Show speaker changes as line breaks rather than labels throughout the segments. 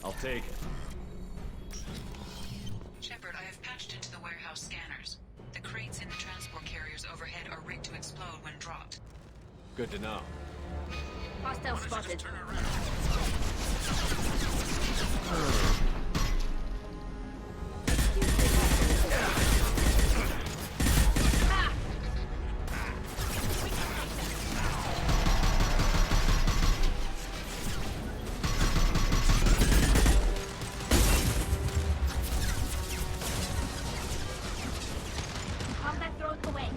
I'll take it.
Shepard, I have patched into the warehouse scanners. The crates in the transport carriers overhead are rigged to explode when dropped.
Good to know.
Hostile spotted. Combat drone away.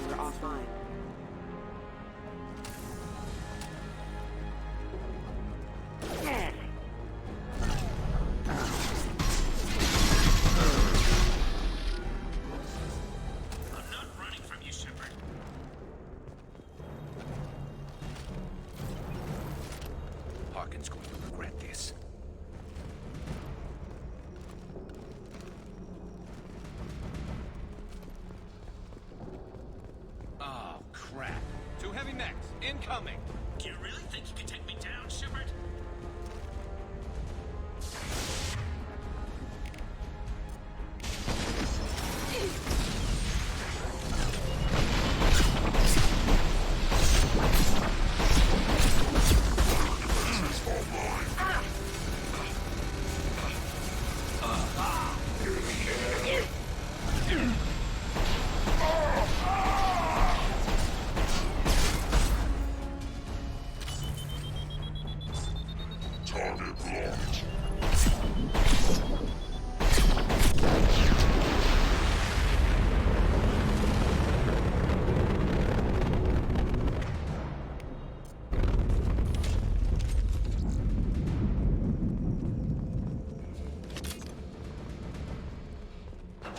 We're offline.
I'm not running from you, Shepard. Harkin's going to regret this. Oh, crap. Two heavy mechs, incoming! Do you really think you can take me down, Shepard?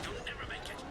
You'll never make it.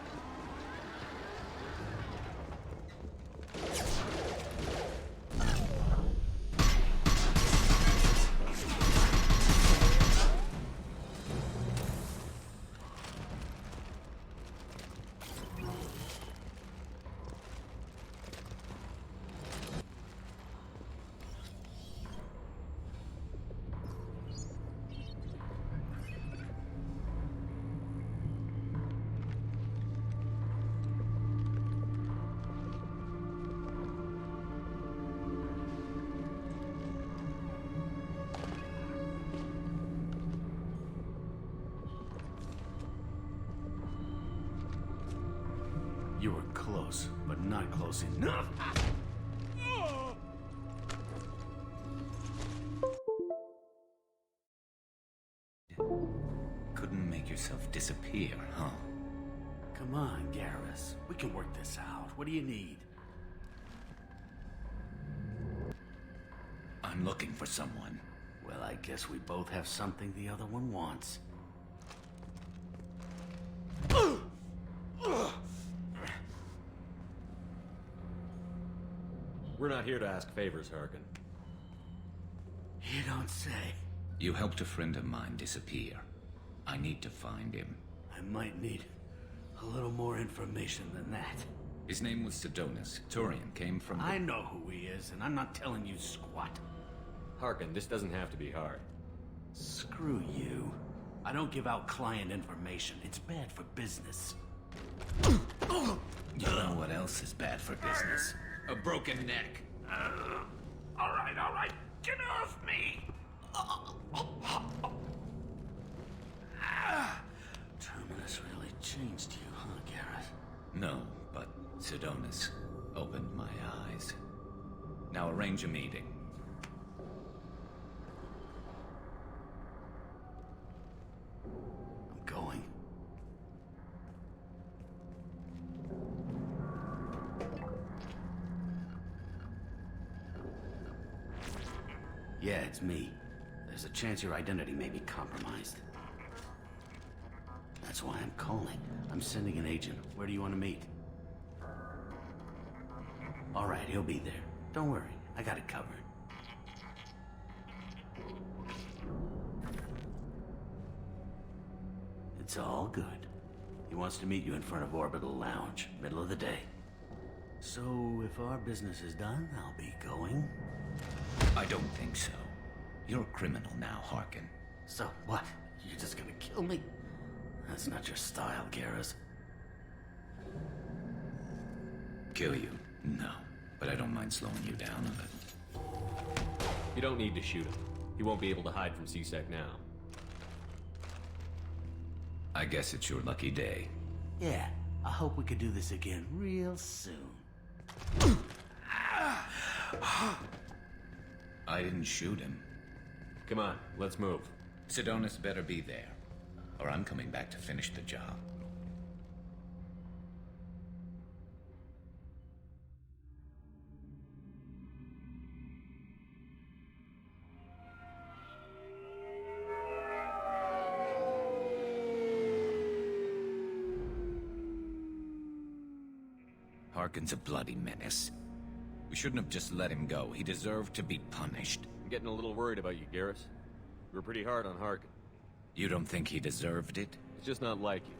You were close, but not close enough.
Couldn't make yourself disappear, huh?
Come on, Garrus. We can work this out. What do you need?
I'm looking for someone.
Well, I guess we both have something the other one wants.
We're not here to ask favors, Harkin.
You don't say.
You helped a friend of mine disappear. I need to find him.
I might need a little more information than that.
His name was Sidonis. Turian came from the...
I know who he is, and I'm not telling you squat.
Harkin, this doesn't have to be hard.
Screw you. I don't give out client information. It's bad for business.
You know what else is bad for business? A broken neck.
All right. Get off me! Terminus really changed you, huh, Garrett?
No, but Sidonis opened my eyes. Now arrange a meeting.
I'm going. Yeah, it's me. There's a chance your identity may be compromised. That's why I'm calling. I'm sending an agent. Where do you want to meet? All right, he'll be there. Don't worry, I got it covered. It's all good. He wants to meet you in front of Orbital Lounge, middle of the day. So, if our business is done, I'll be going.
I don't think so. You're a criminal now, Harkin.
So, what? You're just gonna kill me? That's not your style, Garrus.
Kill you? No. But I don't mind slowing you down a little.
You don't need to shoot him. He won't be able to hide from C-Sec now.
I guess it's your lucky day.
Yeah, I hope we could do this again real soon.
I didn't shoot him.
Come on, let's move.
Sidonis better be there, or I'm coming back to finish the job. Harkin's a bloody menace. We shouldn't have just let him go. He deserved to be punished.
I'm getting a little worried about you, Garrus. You were pretty hard on Harkin.
You don't think he deserved it?
It's just not like you.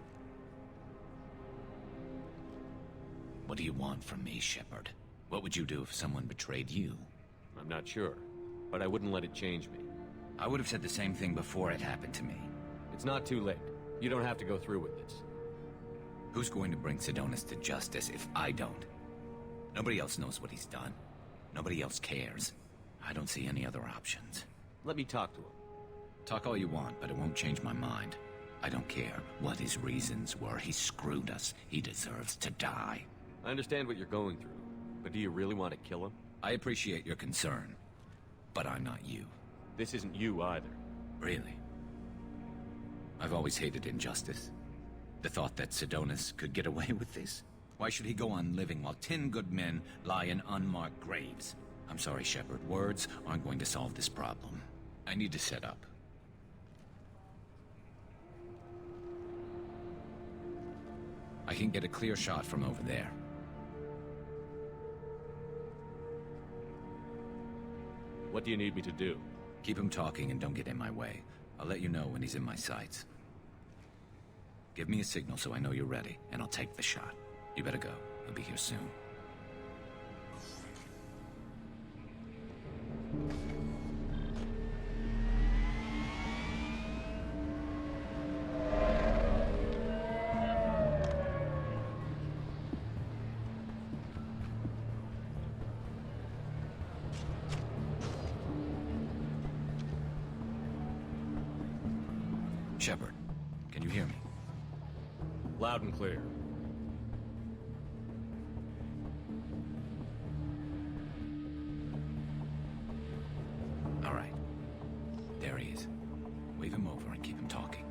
What do you want from me, Shepard? What would you do if someone betrayed you?
I'm not sure, but I wouldn't let it change me.
I would have said the same thing before it happened to me.
It's not too late. You don't have to go through with this.
Who's going to bring Sidonis to justice if I don't? Nobody else knows what he's done. Nobody else cares. I don't see any other options.
Let me talk to him.
Talk all you want, but it won't change my mind. I don't care what his reasons were. He screwed us. He deserves to die.
I understand what you're going through, but do you really want to kill him?
I appreciate your concern, but I'm not you.
This isn't you either.
Really? I've always hated injustice. The thought that Sidonis could get away with this? Why should he go on living while 10 good men lie in unmarked graves? I'm sorry, Shepard. Words aren't going to solve this problem. I need to set up. I can get a clear shot from over there.
What do you need me to do?
Keep him talking and don't get in my way. I'll let you know when he's in my sights. Give me a signal so I know you're ready, and I'll take the shot. You better go. He'll be here soon. Shepard, can you hear me?
Loud and clear.
All right. There he is. Wave him over and keep him talking.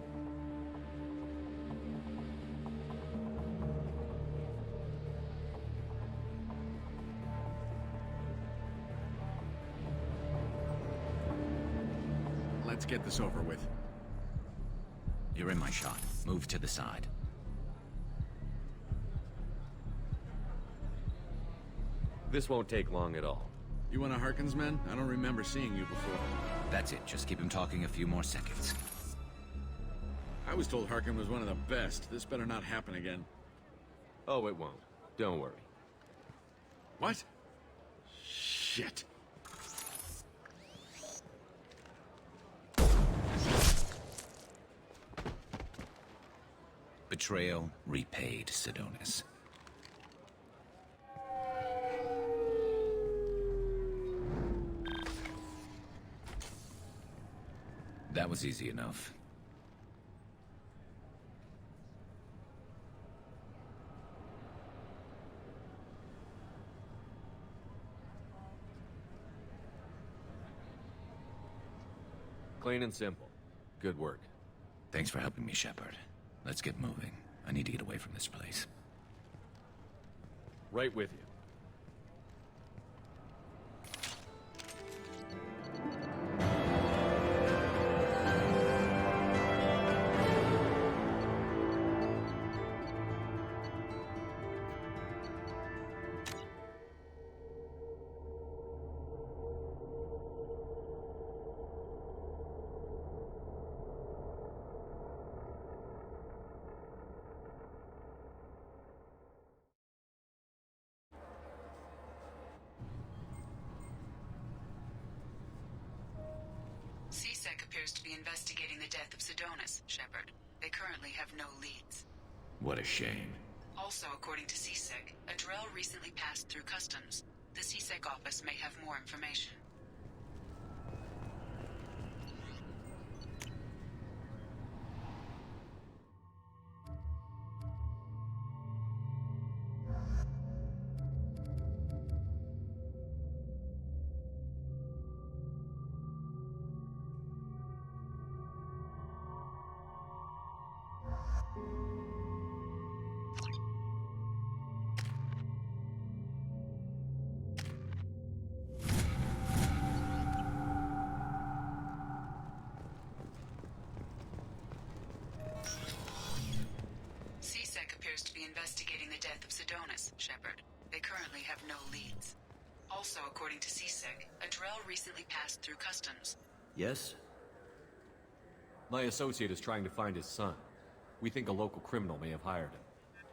Let's get this over with.
You're in my shot. Move to the side.
This won't take long at all.
You one of Harkin's men? I don't remember seeing you before.
That's it. Just keep him talking a few more seconds.
I was told Harkin was one of the best. This better not happen again.
Oh, it won't. Don't worry.
What? Shit.
Betrayal repaid, Sidonis. That was easy enough.
Clean and simple. Good work.
Thanks for helping me, Shepard. Let's get moving. I need to get away from this place.
Right with you.
CSEC appears to be investigating the death of Sidonis, Shepard. They currently have no leads.
What a shame.
Also, according to CSEC, a Drell recently passed through customs. The CSEC office may have more information. CSEC appears to be investigating the death of Sidonis, Shepard. They currently have no leads. Also, according to CSEC, a Drell recently passed through customs.
Yes?
My associate is trying to find his son. We think a local criminal may have hired him.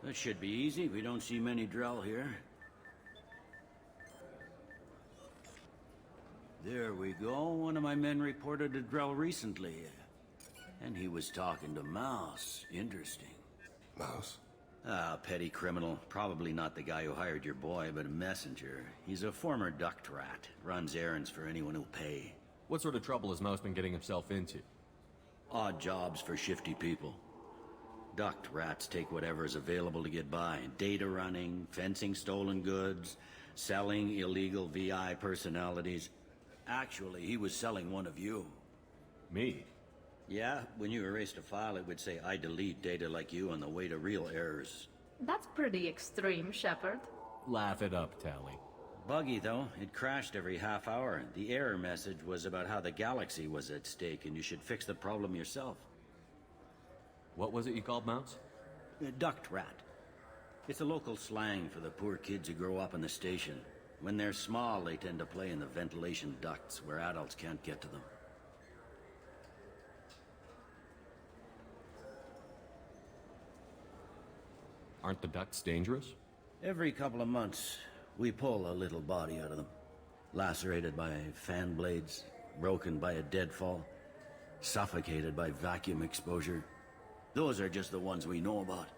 That should be easy. We don't see many Drell here. There we go. One of my men reported a Drell recently. And he was talking to Mouse. Interesting.
Mouse?
Ah, petty criminal. Probably not the guy who hired your boy, but a messenger. He's a former duct rat. Runs errands for anyone who'll pay.
What sort of trouble has Mouse been getting himself into?
Odd jobs for shifty people. Duct rats take whatever is available to get by. Data running, fencing stolen goods, selling illegal VI personalities. Actually, he was selling one of you.
Me?
Yeah, when you erased a file, it would say, I delete data like you on the way to real errors.
That's pretty extreme, Shepard.
Laugh it up, Tally.
Buggy, though. It crashed every half hour. The error message was about how the galaxy was at stake and you should fix the problem yourself.
What was it you called Mouse?
A duct rat. It's a local slang for the poor kids who grow up in the station. When they're small, they tend to play in the ventilation ducts where adults can't get to them.
Aren't the ducts dangerous?
Every couple of months, we pull a little body out of them. Lacerated by fan blades, broken by a deadfall, suffocated by vacuum exposure. Those are just the ones we know about.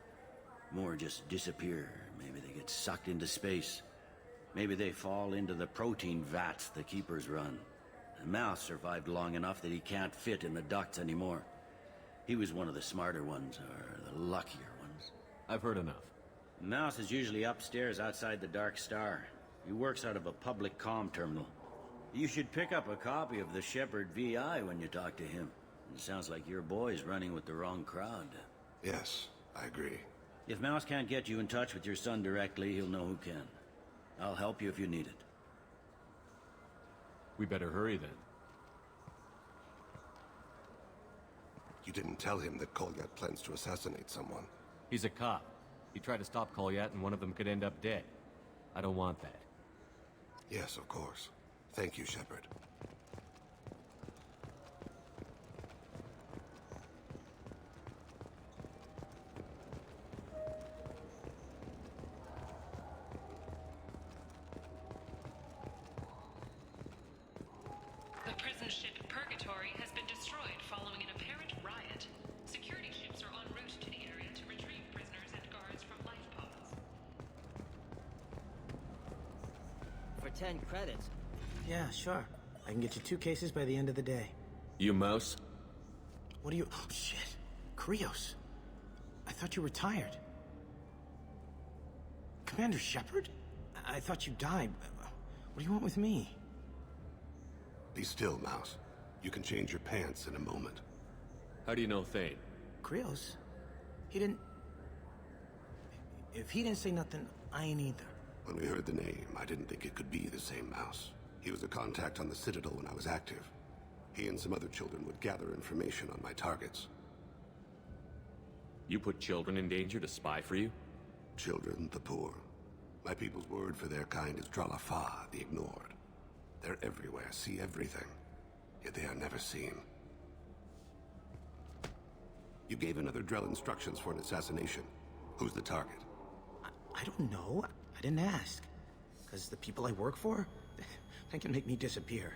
More just disappear. Maybe they get sucked into space. Maybe they fall into the protein vats the Keepers run. The Mouse survived long enough that he can't fit in the ducts anymore. He was one of the smarter ones, or the luckier ones.
I've heard enough.
Mouse is usually upstairs outside the Dark Star. He works out of a public comm terminal. You should pick up a copy of the Shepard VI when you talk to him. It sounds like your boy's running with the wrong crowd.
Yes, I agree.
If Mouse can't get you in touch with your son directly, he'll know who can. I'll help you if you need it.
We better hurry then.
You didn't tell him that Kolyat plans to assassinate someone.
He's a cop. He tried to stop Kolyat and one of them could end up dead. I don't want that.
Yes, of course. Thank you, Shepard.
The prison ship Purgatory has been destroyed following an apparent riot. Security ships are en route to the area to retrieve prisoners and guards from life pods.
For 10 credits.
Yeah, sure. I can get you 2 cases by the end of the day.
You Mouse?
What are you... Oh, shit. Krios. I thought you retired. Commander Shepard? I thought you died. What do you want with me?
Be still, Mouse. You can change your pants in a moment.
How do you know Thane?
Krios? He didn't... If he didn't say nothing, I ain't either.
When we heard the name, I didn't think it could be the same Mouse. He was a contact on the Citadel when I was active. He and some other children would gather information on my targets.
You put children in danger to spy for you?
Children, the poor. My people's word for their kind is Dralafa, the ignored. They're everywhere, see everything. Yet they are never seen. You gave another Drell instructions for an assassination. Who's the target?
I don't know. I didn't ask. Because the people I work for, they can make me disappear.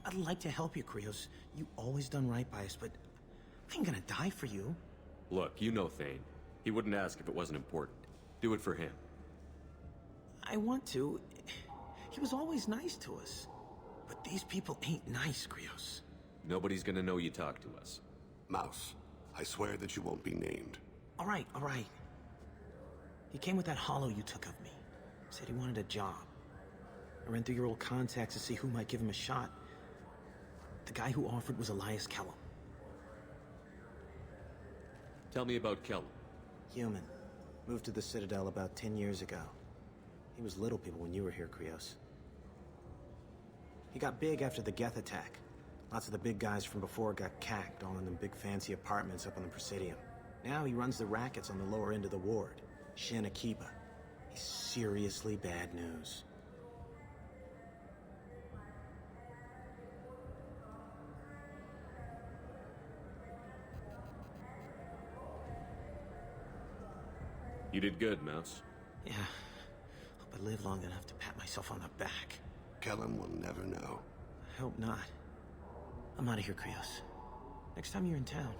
I'd like to help you, Krios. You always done right by us, but I ain't gonna die for you.
Look, you know Thane. He wouldn't ask if it wasn't important. Do it for him.
I want to. He was always nice to us. But these people ain't nice, Krios.
Nobody's gonna know you talk to us.
Mouse, I swear that you won't be named.
All right, all right. He came with that hollow you took of me. Said he wanted a job. I ran through your old contacts to see who might give him a shot. The guy who offered was Elias Kellum.
Tell me about Kellum.
Human. Moved to the Citadel about 10 years ago. He was little people when you were here, Krios. He got big after the Geth attack. Lots of the big guys from before got cacked, all in them big fancy apartments up on the Presidium. Now he runs the rackets on the lower end of the ward, Shin Akiba. He's seriously bad news.
You did good, Mouse.
Yeah. Hope I live long enough to pat myself on the back.
Kellum will never know.
I hope not. I'm out of here, Krios. Next time you're in town,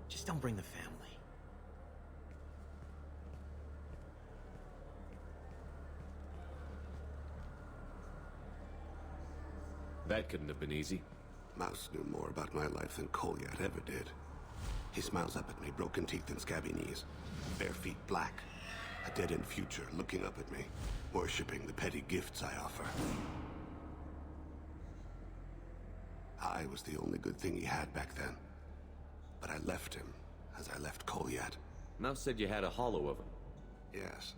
just don't bring the family.
That couldn't have been easy.
Mouse knew more about my life than Kolyat ever did. He smiles up at me, broken teeth and scabby knees. Bare feet black. A dead-end future looking up at me, worshipping the petty gifts I offer. I was the only good thing he had back then. But I left him, as I left Kolyat.
Mouse said you had a hollow of him.
Yes.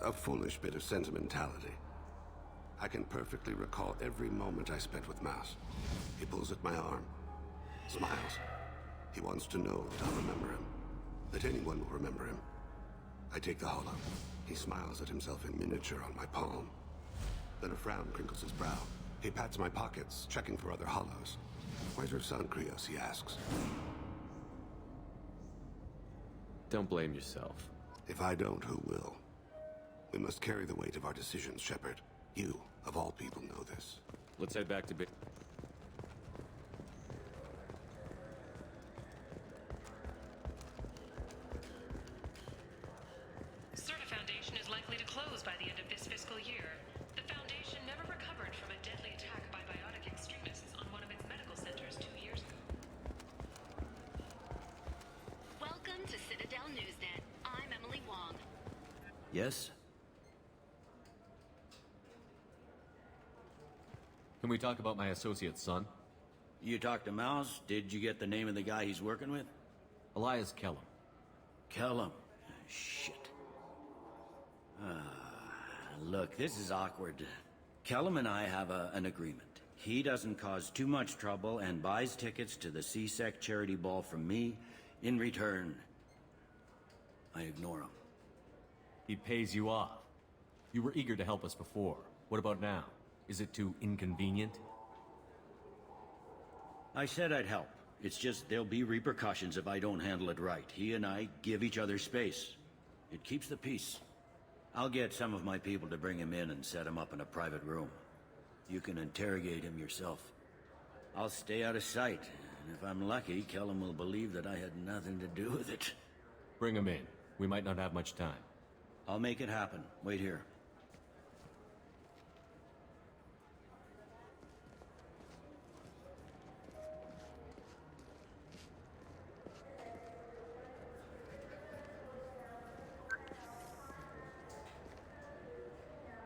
A foolish bit of sentimentality. I can perfectly recall every moment I spent with Mouse. He pulls at my arm, smiles. He wants to know that I'll remember him, that anyone will remember him. I take the hollow. He smiles at himself in miniature on my palm. Then a frown crinkles his brow. He pats my pockets, checking for other hollows. Where's your son, Krios, he asks.
Don't blame yourself.
If I don't, who will? We must carry the weight of our decisions, Shepard. You, of all people, know this.
Let's head back to
Certa Foundation is likely to close by the end of this fiscal year. The Foundation never recovered from a deadly attack by biotic extremists on one of its medical centers 2 years ago.
Welcome to Citadel Newsnet. I'm Emily Wong.
Yes?
Can we talk about my associate's son?
You talked to Mouse? Did you get the name of the guy he's working with?
Elias Kellum.
Kellum. Shit. Look, this is awkward. Kellum and I have an agreement. He doesn't cause too much trouble and buys tickets to the C-Sec charity ball from me. In return, I ignore him.
He pays you off. You were eager to help us before. What about now? Is it too inconvenient?
I said I'd help. It's just there'll be repercussions if I don't handle it right. He and I give each other space. It keeps the peace. I'll get some of my people to bring him in and set him up in a private room. You can interrogate him yourself. I'll stay out of sight, and if I'm lucky, Kellum will believe that I had nothing to do with it.
Bring him in. We might not have much time.
I'll make it happen. Wait here.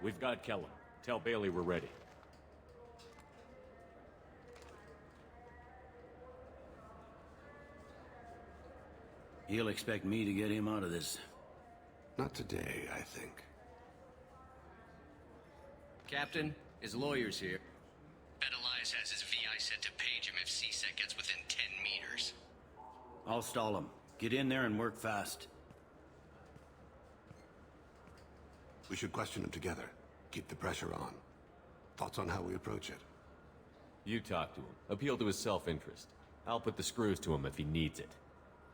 We've got Kellum. Tell Bailey we're ready.
He'll expect me to get him out of this.
Not today, I think.
Captain, his lawyer's here.
Bet Elias has his VI set to page him if CSEC gets within 10 meters.
I'll stall him. Get in there and work fast.
We should question him together. Keep the pressure on. Thoughts on how we approach it?
You talk to him. Appeal to his self-interest. I'll put the screws to him if he needs it.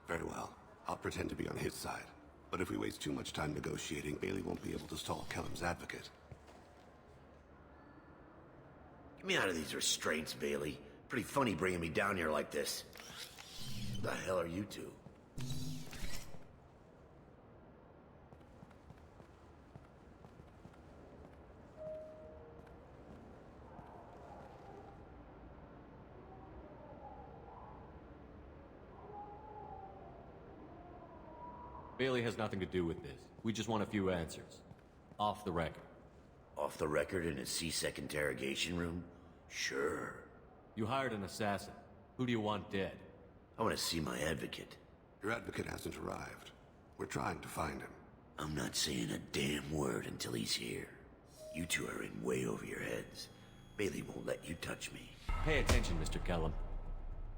Very well. I'll pretend to be on his side. But if we waste too much time negotiating, Bailey won't be able to stall Kellum's advocate.
Get me out of these restraints, Bailey. Pretty funny bringing me down here like this. Who the hell are you two?
Bailey has nothing to do with this. We just want a few answers. Off the record.
Off the record in a CSEC interrogation room? Sure.
You hired an assassin. Who do you want dead?
I want to see my advocate.
Your advocate hasn't arrived. We're trying to find him.
I'm not saying a damn word until he's here. You two are in way over your heads. Bailey won't let you touch me.
Pay attention, Mr. Kellum.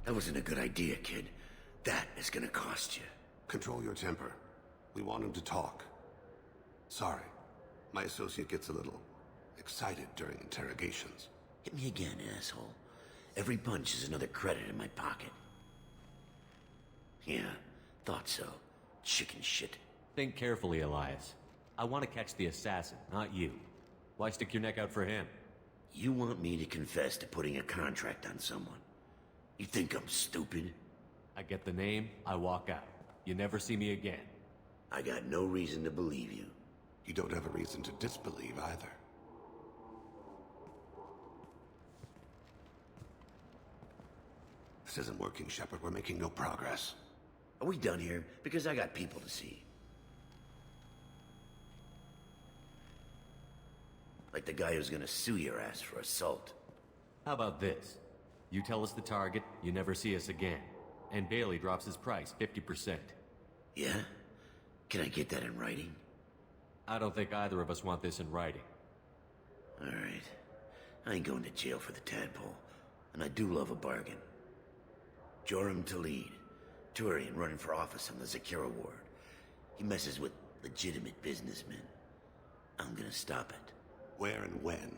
That wasn't a good idea, kid. That is gonna cost you.
Control your temper. We want him to talk. Sorry. My associate gets a little excited during interrogations.
Hit me again, asshole. Every punch is another credit in my pocket. Yeah, thought so. Chicken shit.
Think carefully, Elias. I want to catch the assassin, not you. Why stick your neck out for him?
You want me to confess to putting a contract on someone? You think I'm stupid?
I get the name, I walk out. You never see me again.
I got no reason to believe you.
You don't have a reason to disbelieve either. This isn't working, Shepard. We're making no progress.
Are we done here? Because I got people to see. Like the guy who's gonna sue your ass for assault.
How about this? You tell us the target, you never see us again. And Bailey drops his price 50%.
Yeah? Can I get that in writing?
I don't think either of us want this in writing.
Alright. I ain't going to jail for the tadpole. And I do love a bargain. Joram Talid. Turian running for office on the Zakira ward. He messes with legitimate businessmen. I'm gonna stop it.
Where and when?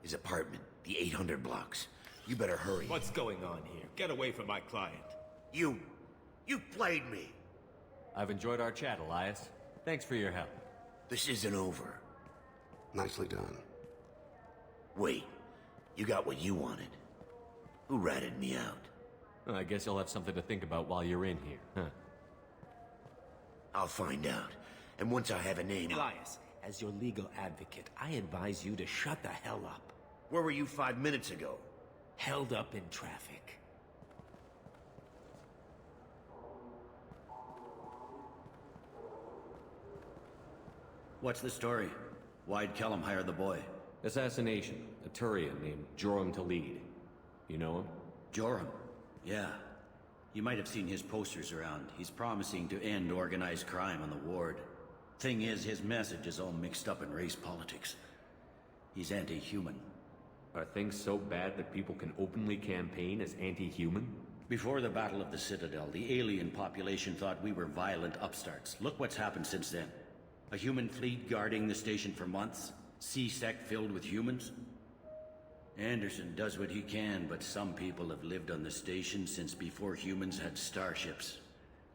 His apartment. The 800 blocks. You better hurry.
What's going on here? Get away from my client.
You played me.
I've enjoyed our chat, Elias. Thanks for your help.
This isn't over.
Nicely done.
Wait. You got what you wanted. Who ratted me out?
I guess you'll have something to think about while you're in here, huh?
I'll find out. And once I have a name...
Elias, as your legal advocate, I advise you to shut the hell up.
Where were you 5 minutes ago?
Held up in traffic.
What's the story? Why'd Kellum hire the boy?
Assassination. A Turian named Joram Talid. You know him?
Joram? Yeah. You might have seen his posters around. He's promising to end organized crime on the ward. Thing is, his message is all mixed up in race politics. He's anti-human.
Are things so bad that people can openly campaign as anti-human?
Before the Battle of the Citadel, the alien population thought we were violent upstarts. Look what's happened since then. A human fleet guarding the station for months. C-Sec filled with humans? Anderson does what he can, but some people have lived on the station since before humans had starships.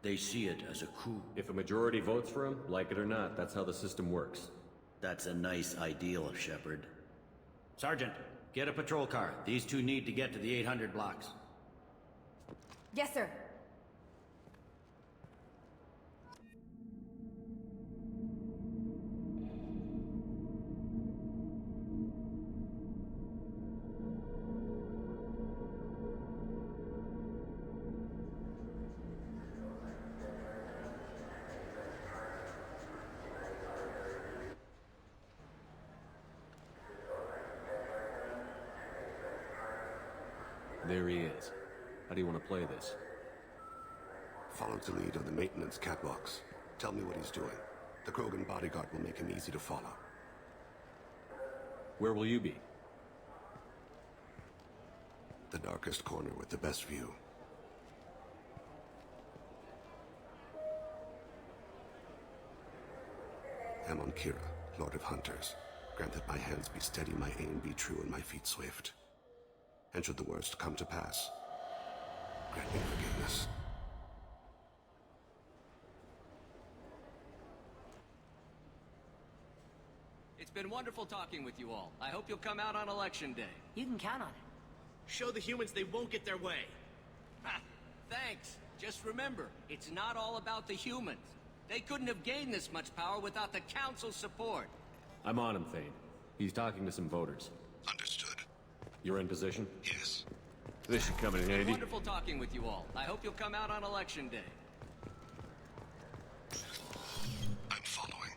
They see it as a coup.
If a majority votes for him, like it or not, that's how the system works.
That's a nice ideal, Shepard. Sergeant, get a patrol car. These two need to get to the 800 blocks.
Yes, sir.
There he is. How do you want to play this?
Follow the lead on the maintenance catwalks. Tell me what he's doing. The Krogan bodyguard will make him easy to follow.
Where will you be?
The darkest corner with the best view. Amon Kira, Lord of Hunters. Grant that my hands be steady, my aim be true, and my feet swift. And should the worst come to pass, grant me forgiveness.
It's been wonderful talking with you all. I hope you'll come out on Election Day.
You can count on it.
Show the humans they won't get their way.
Ha! Thanks. Just remember, it's not all about the humans. They couldn't have gained this much power without the Council's support.
I'm on him, Thane. He's talking to some voters.
Understood.
You're in position?
Yes.
This should come in
It's been
handy.
wonderful talking with you all. I hope you'll come out on Election Day.
I'm following.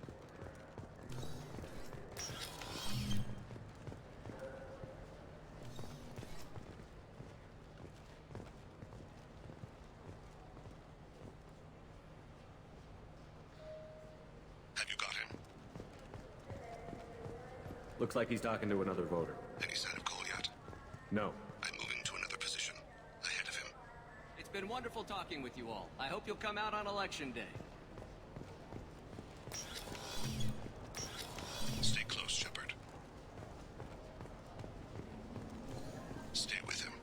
Have you got him?
Looks like he's talking to another voter.
Any sign of Cole yet?
No.
I'm moving to another position. Ahead of him.
It's been wonderful talking with you all. I hope you'll come out on Election Day.
Stay close, Shepard. Stay with him.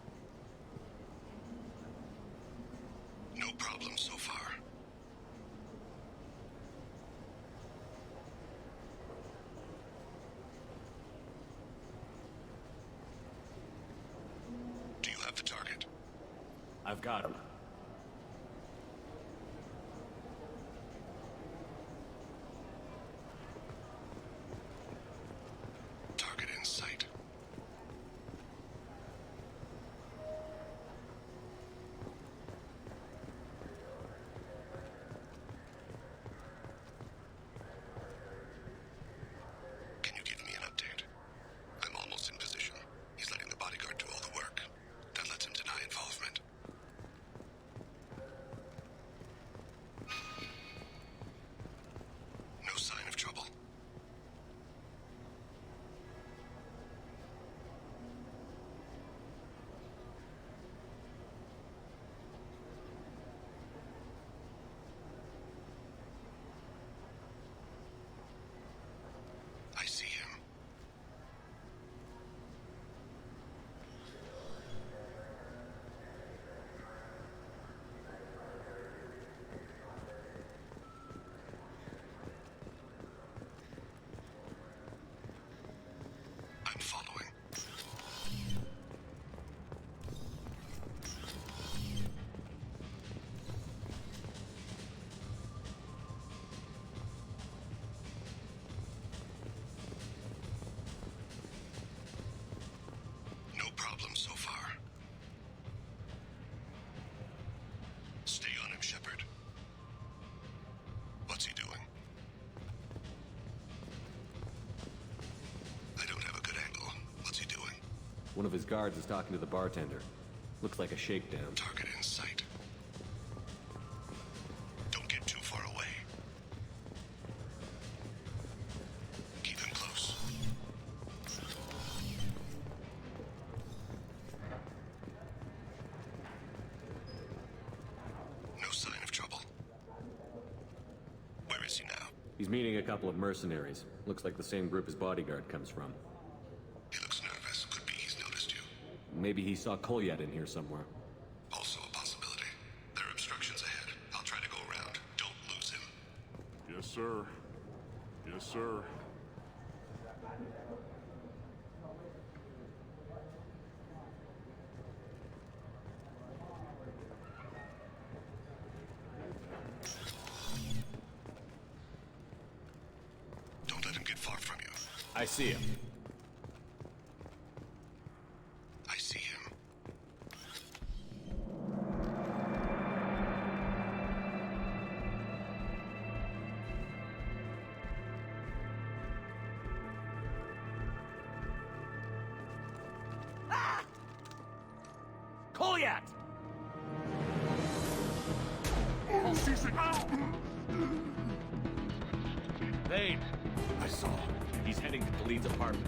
No problem so far. Do you have the target?
I've got him.
Target in sight. Can you give me an update? I'm almost in position. He's letting the bodyguard do all the work. That lets him deny involvement. No sign of trouble. I see him. I'm following. No problem so far. Stay on him, Shepard. What's he doing? I don't have a good angle. What's he doing?
One of his guards is talking to the bartender. Looks like a shakedown.
Target in sight. Don't get too far away. Keep him close. No sign of trouble. Where is he now?
He's meeting a couple of mercenaries. Looks like the same group his bodyguard comes from.
He looks nervous. Could be he's noticed you.
Maybe he saw Kolyat in here somewhere.
Also a possibility. There are obstructions ahead. I'll try to go around. Don't lose him.
Yes, sir. Yes, sir.
Don't let him get far from you.
I see him.
I see him.
Kolyat!
Thane!
I saw.
He's heading to Khalid's apartment.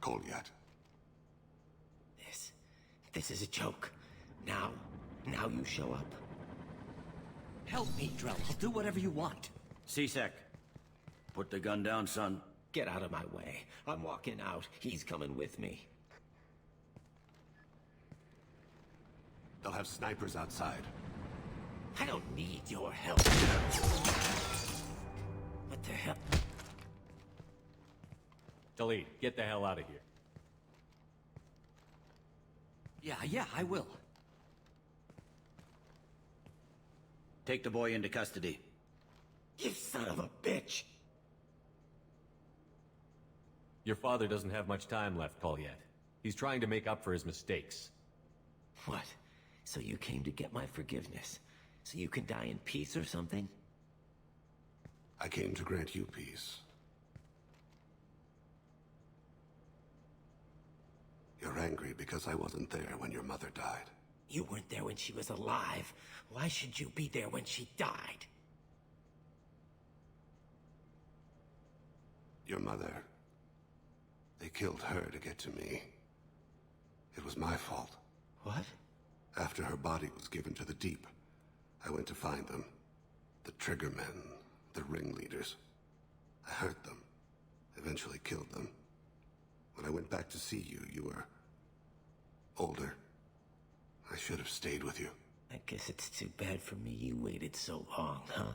Kolyat.
This is a joke. Now you show up.
Help me, Drell. I'll do whatever you want.
C-Sec. Put the gun down, son.
Get out of my way. I'm walking out. He's coming with me.
They'll have snipers outside.
I don't need your help. What the hell?
Khalid, get the hell out of here.
Yeah, I will.
Take the boy into custody.
You son of a bitch!
Your father doesn't have much time left, Kolyat. He's trying to make up for his mistakes.
What? So you came to get my forgiveness? So you can die in peace or something?
I came to grant you peace. You're angry because I wasn't there when your mother died.
You weren't there when she was alive. Why should you be there when she died?
Your mother... They killed her to get to me. It was my fault.
What?
After her body was given to the Deep, I went to find them. The Triggermen, the ringleaders. I hurt them. Eventually killed them. When I went back to see you, you were... older. I should have stayed with you.
I guess it's too bad for me you waited so long, huh?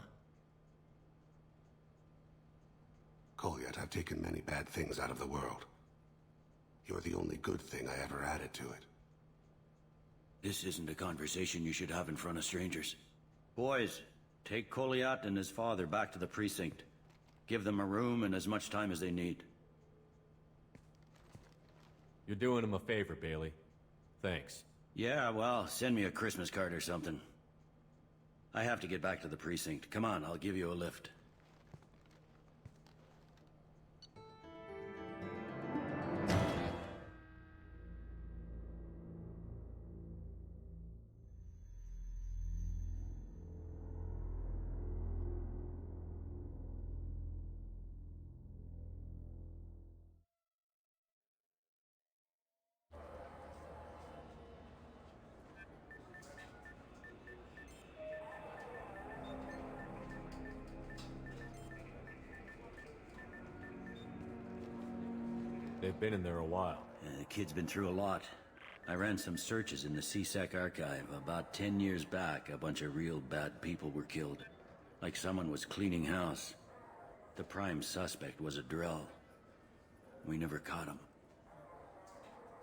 Kolyat, I've taken many bad things out of the world. You're the only good thing I ever added to it.
This isn't a conversation you should have in front of strangers. Boys, take Kolyat and his father back to the precinct. Give them a room and as much time as they need.
You're doing him a favor, Bailey. Thanks.
Yeah, well, send me a Christmas card or something. I have to get back to the precinct. Come on, I'll give you a lift.
They've been in there a while.
The kid's been through a lot. I ran some searches in the C-Sec archive. About 10 years back, a bunch of real bad people were killed. Like someone was cleaning house. The prime suspect was a Drell. We never caught him.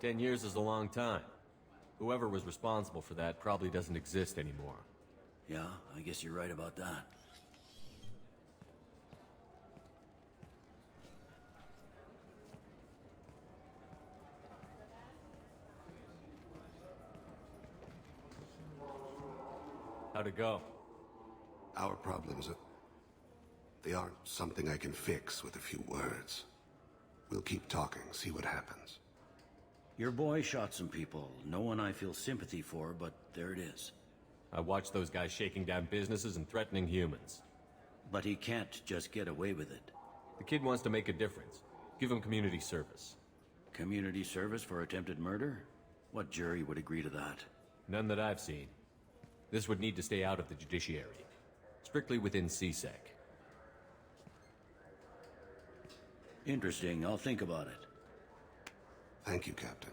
10 years is a long time. Whoever was responsible for that probably doesn't exist anymore.
Yeah, I guess you're right about that.
How'd it go?
Our problems they aren't something I can fix with a few words. We'll keep talking, see what happens.
Your boy shot some people. No one I feel sympathy for, but there it is.
I watched those guys shaking down businesses and threatening humans.
But he can't just get away with it.
The kid wants to make a difference. Give him community service.
Community service for attempted murder? What jury would agree to that?
None that I've seen. This would need to stay out of the judiciary. Strictly within CSEC.
Interesting. I'll think about it.
Thank you, Captain.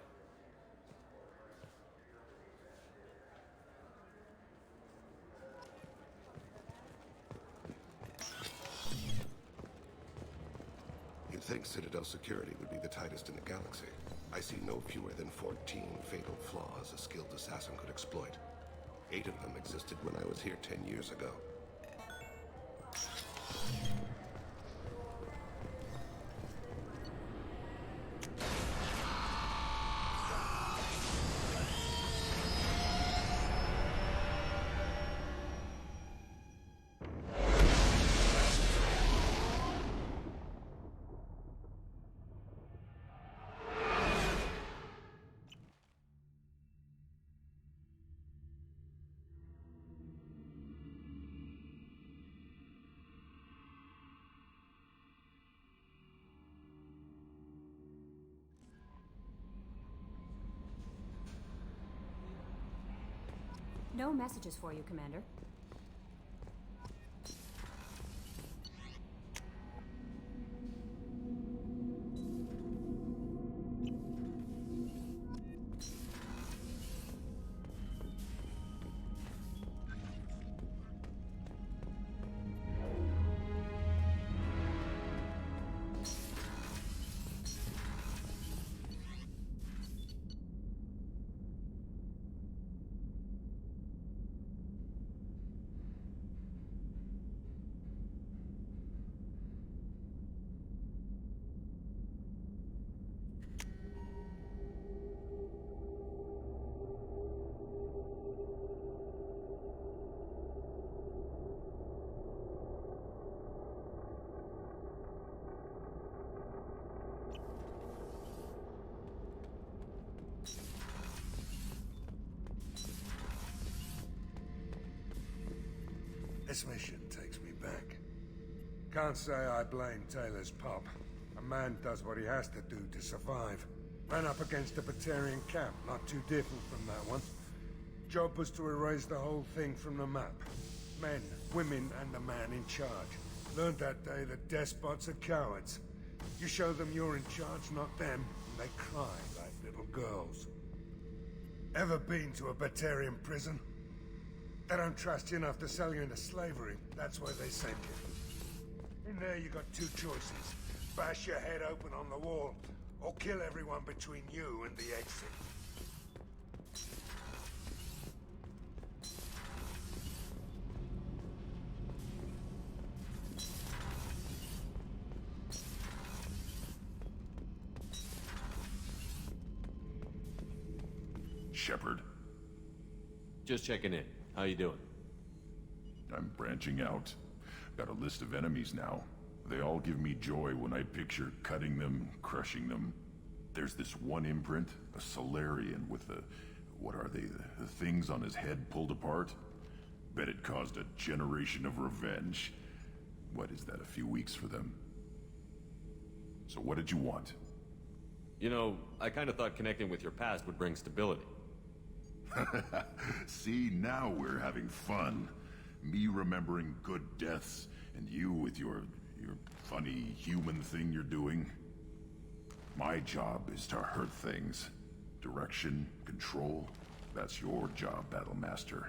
You'd think Citadel security would be the tightest in the galaxy. I see no fewer than 14 fatal flaws a skilled assassin could exploit. 8 of them existed when I was here 10 years ago.
No messages for you, Commander.
This mission takes me back. Can't say I blame Taylor's pop. A man does what he has to do to survive. Ran up against a Batarian camp, not too different from that one. Job was to erase the whole thing from the map. Men, women, and the man in charge. Learned that day that despots are cowards. You show them you're in charge, not them, and they cry like little girls. Ever been to a Batarian prison? They don't trust you enough to sell you into slavery. That's why they sent you. In there you got 2 choices. Bash your head open on the wall, or kill everyone between you and the exit.
Shepard.
Just checking in. How you doing?
I'm branching out. Got a list of enemies now. They all give me joy when I picture cutting them, crushing them. There's this one imprint, a Solarian with the... what are they? The things on his head pulled apart? Bet it caused a generation of revenge. What is that, a few weeks for them? So what did you want?
You know, I kind of thought connecting with your past would bring stability.
See, now we're having fun. Me remembering good deaths, and you with your funny human thing you're doing. My job is to hurt things. Direction, control, that's your job, Battlemaster.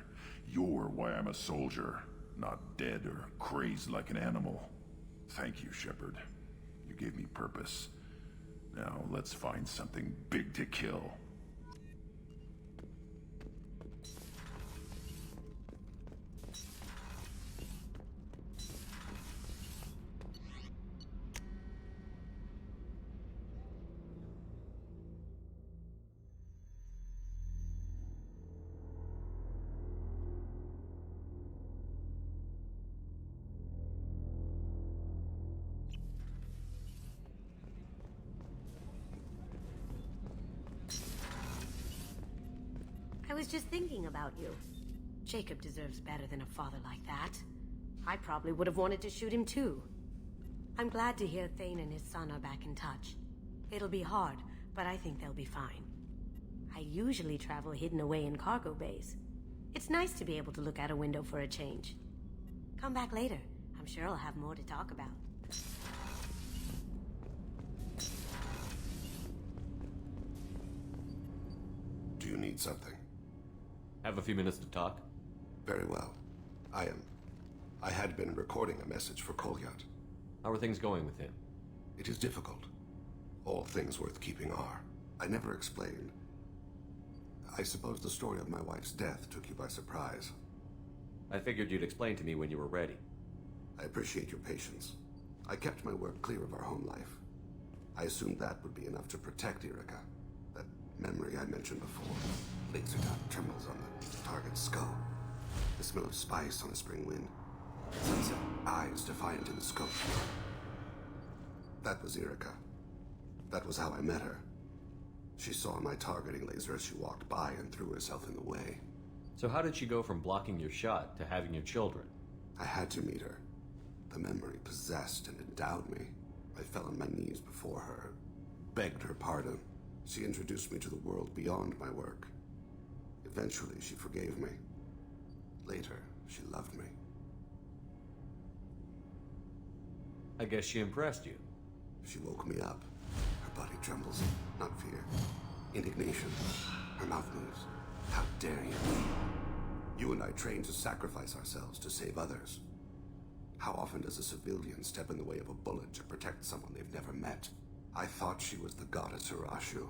You're why I'm a soldier, not dead or crazed like an animal. Thank you, Shepard. You gave me purpose. Now let's find something big to kill.
I was just thinking about you. Jacob deserves better than a father like that.
I probably would have wanted to shoot him too. I'm glad to hear Thane and his son are back in touch. It'll be hard, but I think they'll be fine. I usually travel hidden away in cargo bays. It's nice to be able to look out a window for a change. Come back later. I'm sure I'll have more to talk about.
Do you need something?
Have a few minutes to talk?
Very well. I had been recording a message for Kolyat.
How are things going with him?
It is difficult. All things worth keeping are. I never explained. I suppose the story of my wife's death took you by surprise.
I figured you'd explain to me when you were ready.
I appreciate your patience. I kept my work clear of our home life. I assumed that would be enough to protect Irika. That memory I mentioned before. Laser dot trembles on the target's skull. The smell of spice on a spring wind. Sunset eyes defiant in the scope. That was Irika. That was how I met her. She saw my targeting laser as she walked by and threw herself in the way.
So how did she go from blocking your shot to having your children?
I had to meet her. The memory possessed and endowed me. I fell on my knees before her, begged her pardon. She introduced me to the world beyond my work. Eventually, she forgave me. Later, she loved me.
I guess she impressed you.
She woke me up. Her body trembles, not fear. Indignation. Her mouth moves. How dare you? You and I trained to sacrifice ourselves to save others. How often does a civilian step in the way of a bullet to protect someone they've never met? I thought she was the goddess Urashu.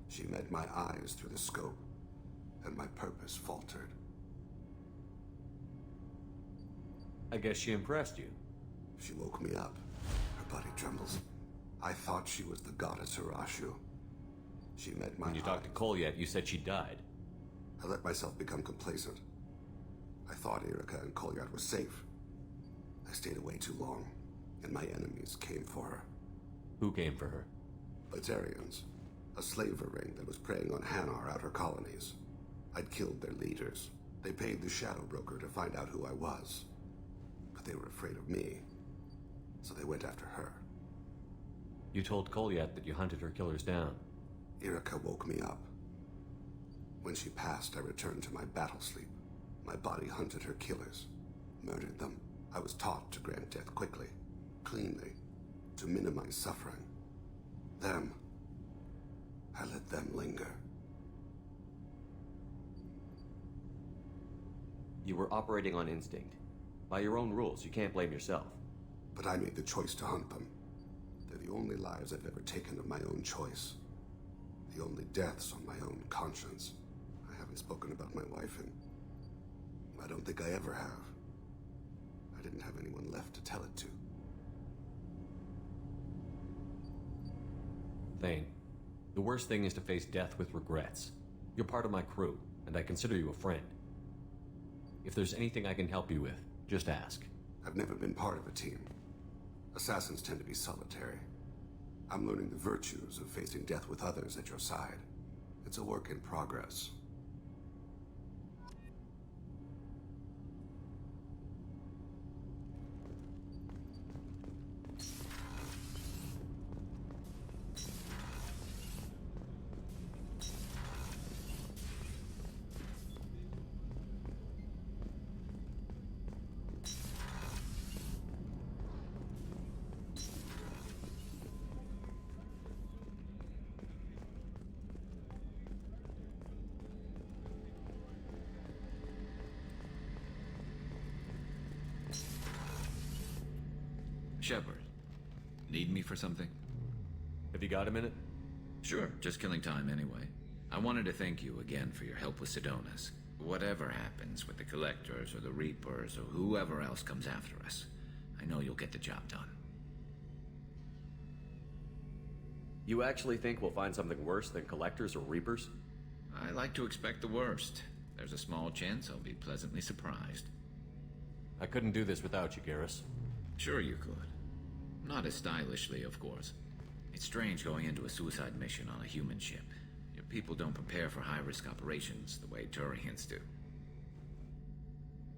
She met my eyes through the scope, and my purpose faltered.
I guess she impressed you.
She woke me up. Her body trembles. I thought she was the goddess Urashu. She met my
When you talked to Kolyat, you said she died.
I let myself become complacent. I thought Irika and Kolyat were safe. I stayed away too long, and my enemies came for her.
Who came for her?
Batarians. A slaver ring that was preying on Hanar outer colonies. I'd killed their leaders. They paid the Shadow Broker to find out who I was. But they were afraid of me, so they went after her.
You told Kolyat that you hunted her killers down.
Irika woke me up. When she passed, I returned to my battle sleep. My body hunted her killers, murdered them. I was taught to grant death quickly, cleanly, to minimize suffering. Them, I let them linger.
You were operating on instinct. By your own rules, you can't blame yourself.
But I made the choice to hunt them. They're the only lives I've ever taken of my own choice. The only deaths on my own conscience. I haven't spoken about my wife, and I don't think I ever have. I didn't have anyone left to tell it to.
Thane, the worst thing is to face death with regrets. You're part of my crew, and I consider you a friend. If there's anything I can help you with, just ask.
I've never been part of a team. Assassins tend to be solitary. I'm learning the virtues of facing death with others at your side. It's a work in progress.
Shepard, need me for something?
Have you got a minute?
Sure, just killing time anyway. I wanted to thank you again for your help with Sidonus. Whatever happens with the Collectors or the Reapers or whoever else comes after us, I know you'll get the job done.
You actually think we'll find something worse than Collectors or Reapers?
I like to expect the worst. There's a small chance I'll be pleasantly surprised.
I couldn't do this without you, Garrus.
Sure you could. Not as stylishly, of course. It's strange going into a suicide mission on a human ship. Your people don't prepare for high-risk operations the way Turians do.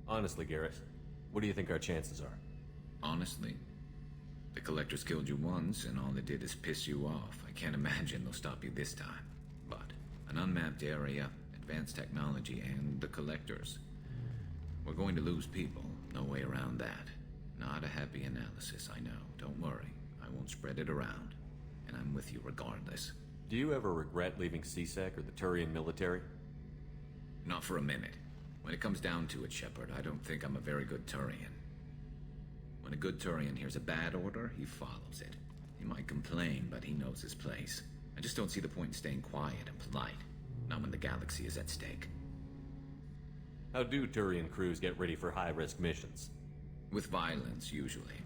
Honestly, Garrus, What do you think our chances are?
Honestly, the Collectors killed you once, and all they did is piss you off. I can't imagine they'll stop you this time. But an unmapped area, advanced technology, and the Collectors. We're going to lose people. No way around that. Not a happy analysis, I know. Don't worry. I won't spread it around. And I'm with you regardless.
Do you ever regret leaving CSEC or the Turian military?
Not for a minute. When it comes down to it, Shepard, I don't think I'm a very good Turian. When a good Turian hears a bad order, he follows it. He might complain, but he knows his place. I just don't see the point in staying quiet and polite. Not when the galaxy is at stake.
How do Turian crews get ready for high-risk missions?
With violence, usually.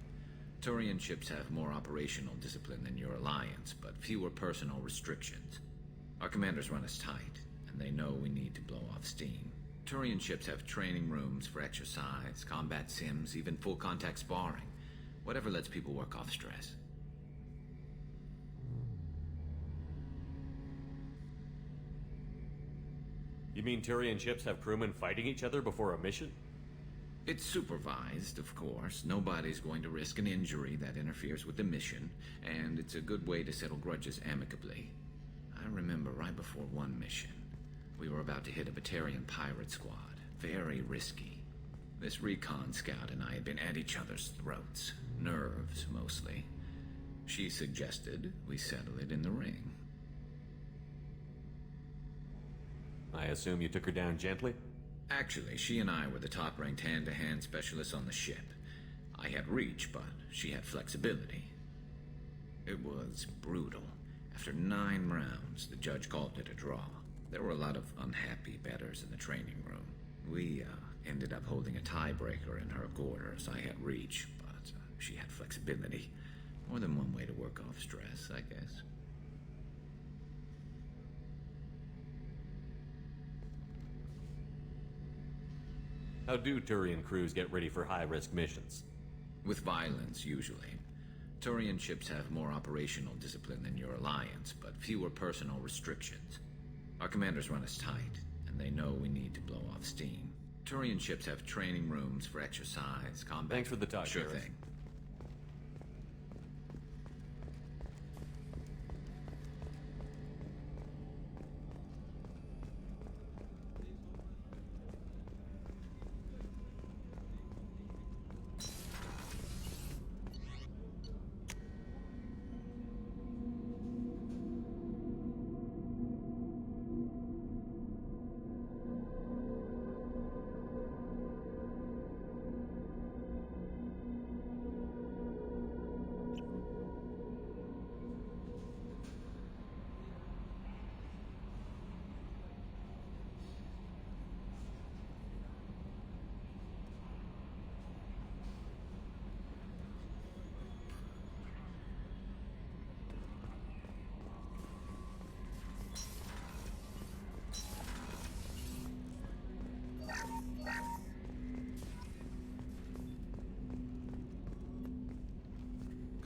Turian ships have more operational discipline than your alliance, but fewer personal restrictions. Our commanders run us tight, and they know we need to blow off steam. Turian ships have training rooms for exercise, combat sims, even full-contact sparring. Whatever lets people work off stress.
You mean Turian ships have crewmen fighting each other before a mission?
It's supervised, of course. Nobody's going to risk an injury that interferes with the mission, and it's a good way to settle grudges amicably. I remember right before one mission, we were about to hit a Batarian pirate squad. Very risky. This recon scout and I had been at each other's throats. Nerves, mostly. She suggested we settle it in the ring.
I assume you took her down gently?
Actually, she and I were the top-ranked hand-to-hand specialists on the ship. I had reach, but she had flexibility. It was brutal. After 9 rounds, the judge called it a draw. There were a lot of unhappy bettors in the training room. We ended up holding a tiebreaker in her quarters. I had reach, but she had flexibility. More than one way to work off stress, I guess.
How do Turian crews get ready for high-risk missions?
With violence, usually. Turian ships have more operational discipline than your alliance, but fewer personal restrictions. Our commanders run us tight, and they know we need to blow off steam. Turian ships have training rooms for exercise, combat...
Thanks for the talk,
Sure
Garrus.
thing.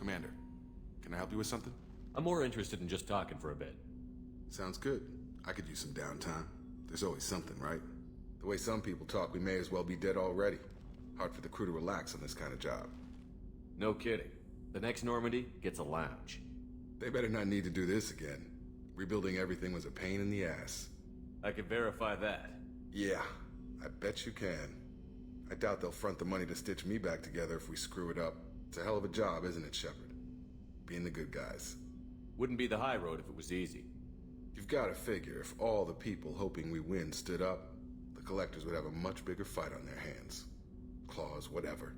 Commander, can I help you with something?
I'm more interested in just talking for a bit.
Sounds good. I could use some downtime. There's always something, right? The way some people talk, we may as well be dead already. Hard for the crew to relax on this kind of job.
No kidding. The next Normandy gets a lounge.
They better not need to do this again. Rebuilding everything was a pain in the ass.
I can verify that.
Yeah, I bet you can. I doubt they'll front the money to stitch me back together if we screw it up. It's a hell of a job, isn't it, Shepard? Being the good guys.
Wouldn't be the high road if it was easy.
You've got to figure if all the people hoping we win stood up, the Collectors would have a much bigger fight on their hands. Claws, whatever.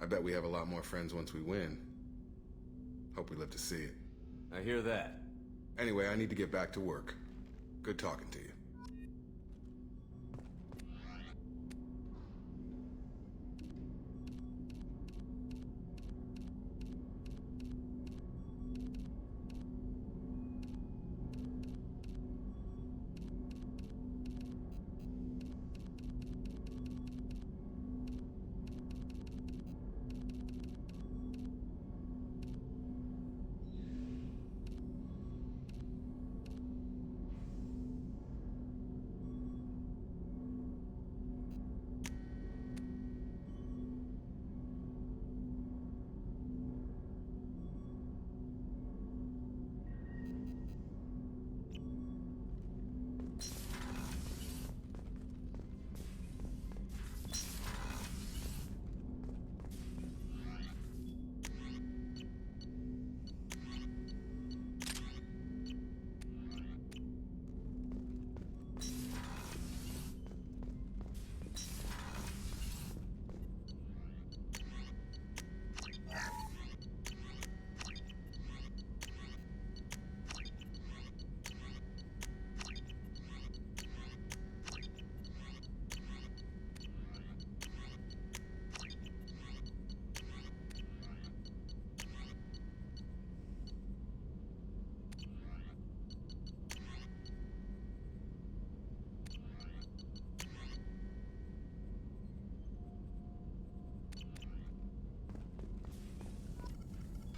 I bet we have a lot more friends once we win. Hope we live to see it.
I hear that.
Anyway, I need to get back to work. Good talking to you.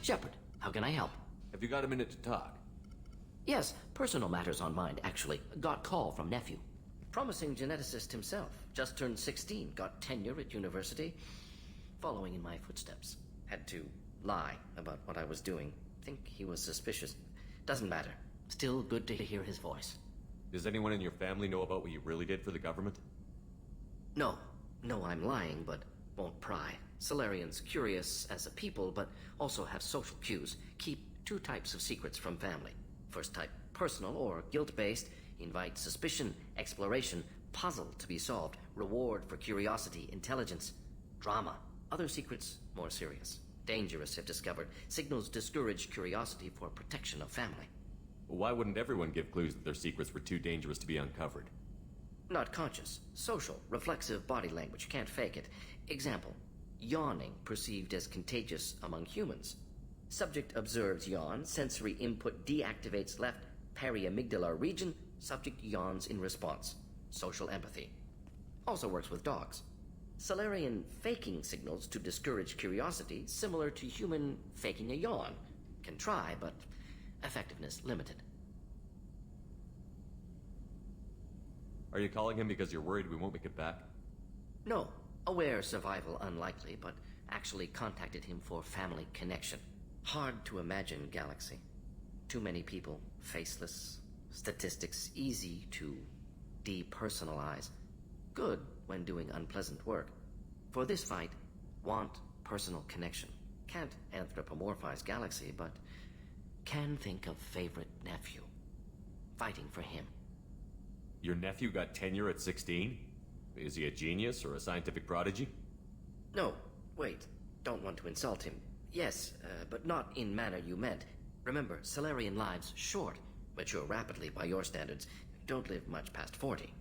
Shepard, how can I help?
Have you got a minute to talk?
Yes, personal matters on mind, actually. Got call from nephew. Promising geneticist himself. Just turned 16, got tenure at university. Following in my footsteps. Had to lie about what I was doing. Think he was suspicious. Doesn't matter. Still good to hear his voice.
Does anyone in your family know about what you really did for the government?
No. No, I'm lying, but won't pry. Solarians curious as a people, but also have social cues. Keep two types of secrets from family. First type, personal or guilt-based. Invite suspicion, exploration, puzzle to be solved. Reward for curiosity, intelligence. Drama. Other secrets, more serious. Dangerous if discovered. Signals discourage curiosity for protection of family.
Well, why wouldn't everyone give clues that their secrets were too dangerous to be uncovered?
Not conscious. Social, reflexive body language. Can't fake it. Example. Yawning perceived as contagious among humans. Subject observes yawn. Sensory input deactivates left periamygdala region. Subject yawns in response. Social empathy. Also works with dogs. Solarian faking signals to discourage curiosity, similar to human faking a yawn. Can try, but effectiveness limited.
Are you calling him because you're worried we won't make it back?
No. Aware survival unlikely, but actually contacted him for family connection. Hard to imagine galaxy. Too many people, faceless. Statistics easy to depersonalize. Good when doing unpleasant work. For this fight, want personal connection. Can't anthropomorphize galaxy, but can think of favorite nephew. Fighting for him.
Your nephew got tenure at 16? Is he a genius or a scientific prodigy?
No, wait. Don't want to insult him. Yes, but not in manner you meant. Remember, Solarian lives short. Mature rapidly by your standards. Don't live much past 40.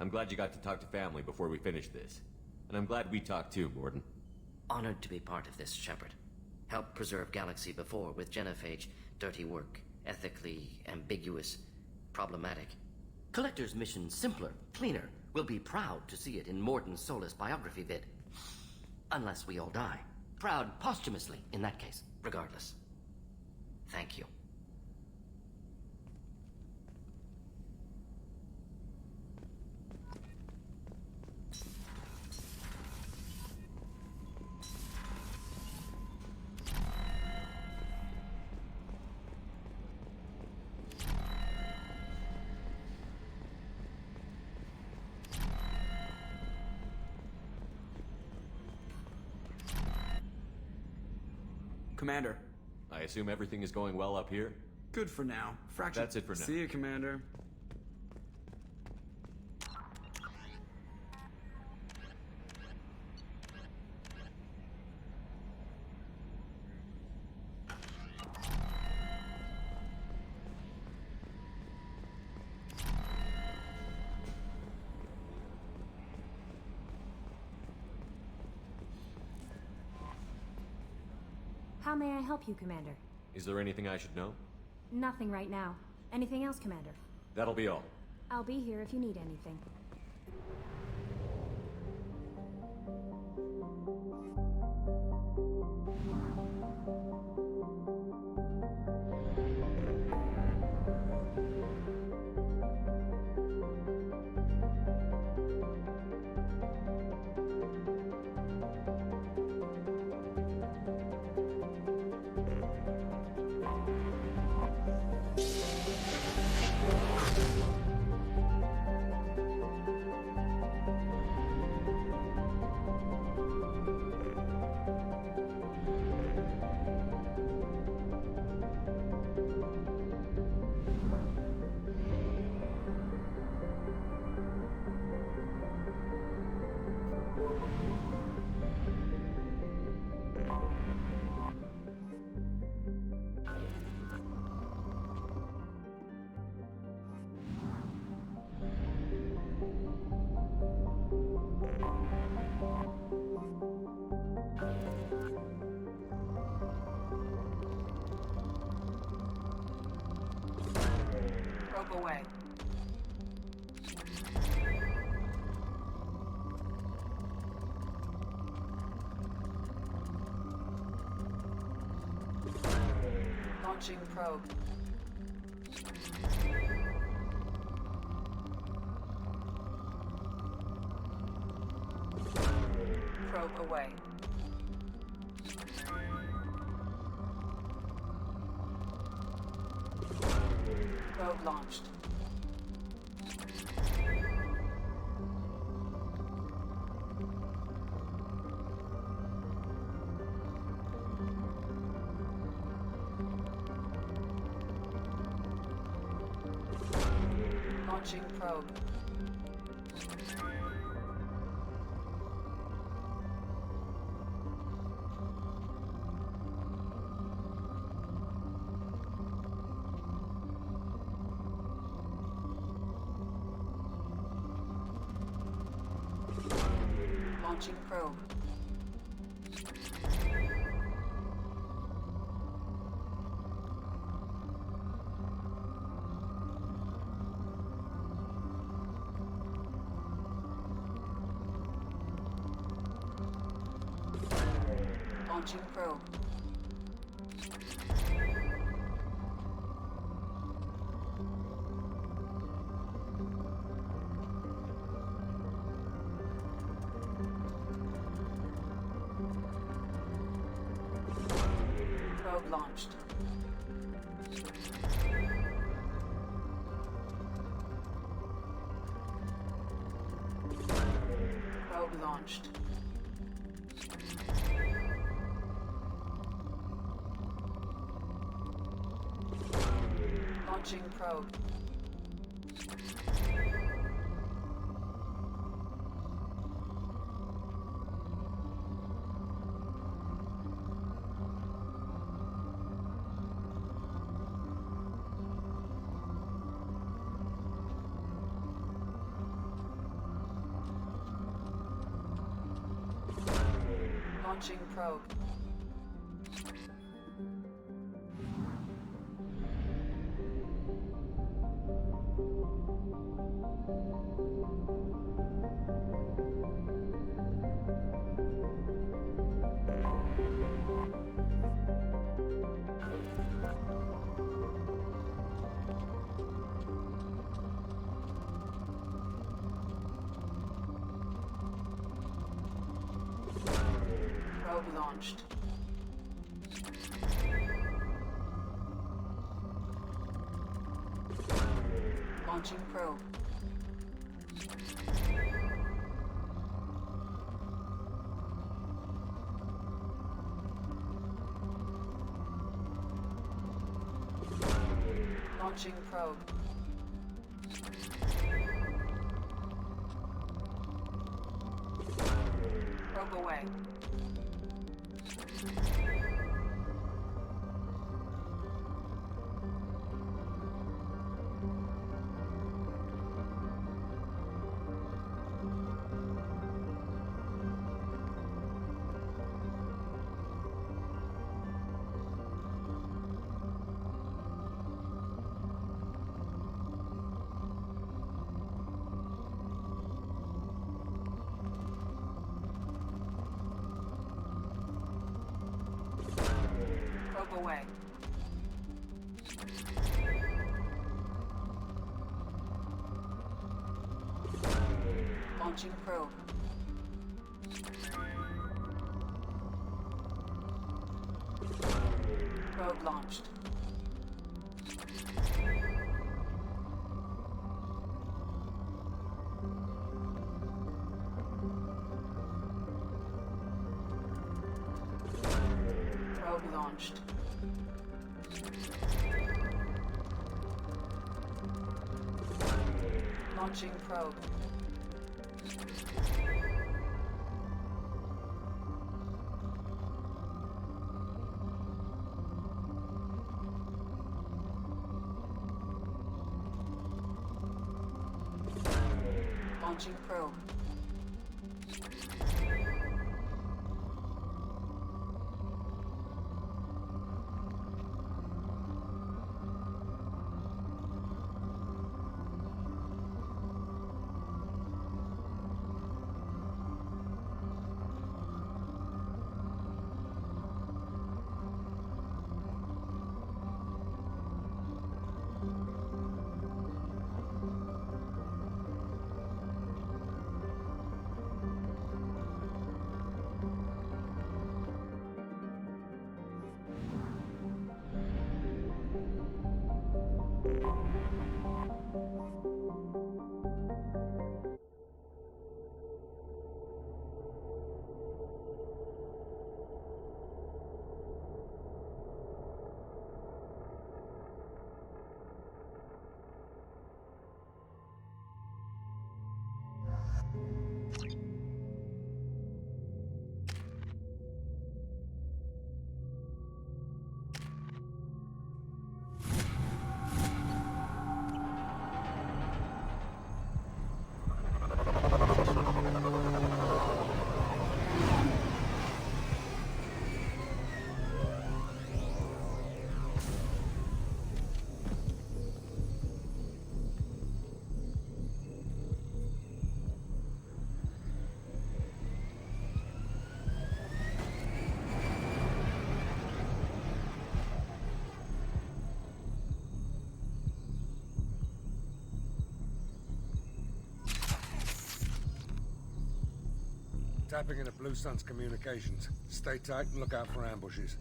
I'm glad you got to talk to family before we finish this. And I'm glad we talked too, Mordin.
Honored to be part of this, Shepard. Helped preserve Galaxy before with Genophage. Dirty work. Ethically ambiguous. Problematic. Collector's mission simpler, cleaner. We'll be proud to see it in Mordin Solus biography vid. Unless we all die. Proud posthumously, in that case. Regardless. Thank you.
Commander.
I assume everything is going well up here?
Good for now. Fraction.
That's it for now.
See you, Commander.
How may I help you, Commander?
Is there anything I should know?
Nothing right now. Anything else, Commander?
That'll be all.
I'll be here if you need anything.
Launching probe. Probe away. Probe launched. Launching probe. Launching probe. Launching probe. Probe launched. Probe launched. Launching probe. Launching probe. Probe launched. Launching probe. Launching probe. Probe away. Probe away. Launching probe. Probe launched. Probe launched. Launching probe. Launching probe.
Tapping into Blue Sun's communications. Stay tight and look out for ambushes.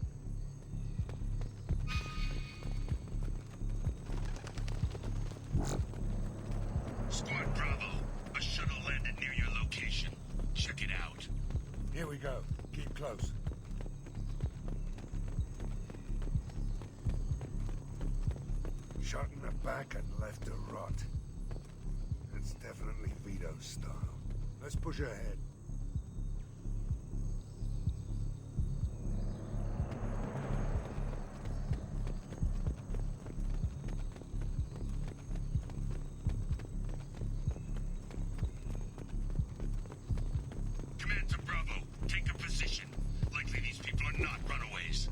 Squad Bravo, a shuttle landed near your location. Check it out.
Here we go. Keep close. Shot in the back and left to rot. That's definitely Vito's style. Let's push ahead.
Command to Bravo, take a position. Likely these people are not runaways.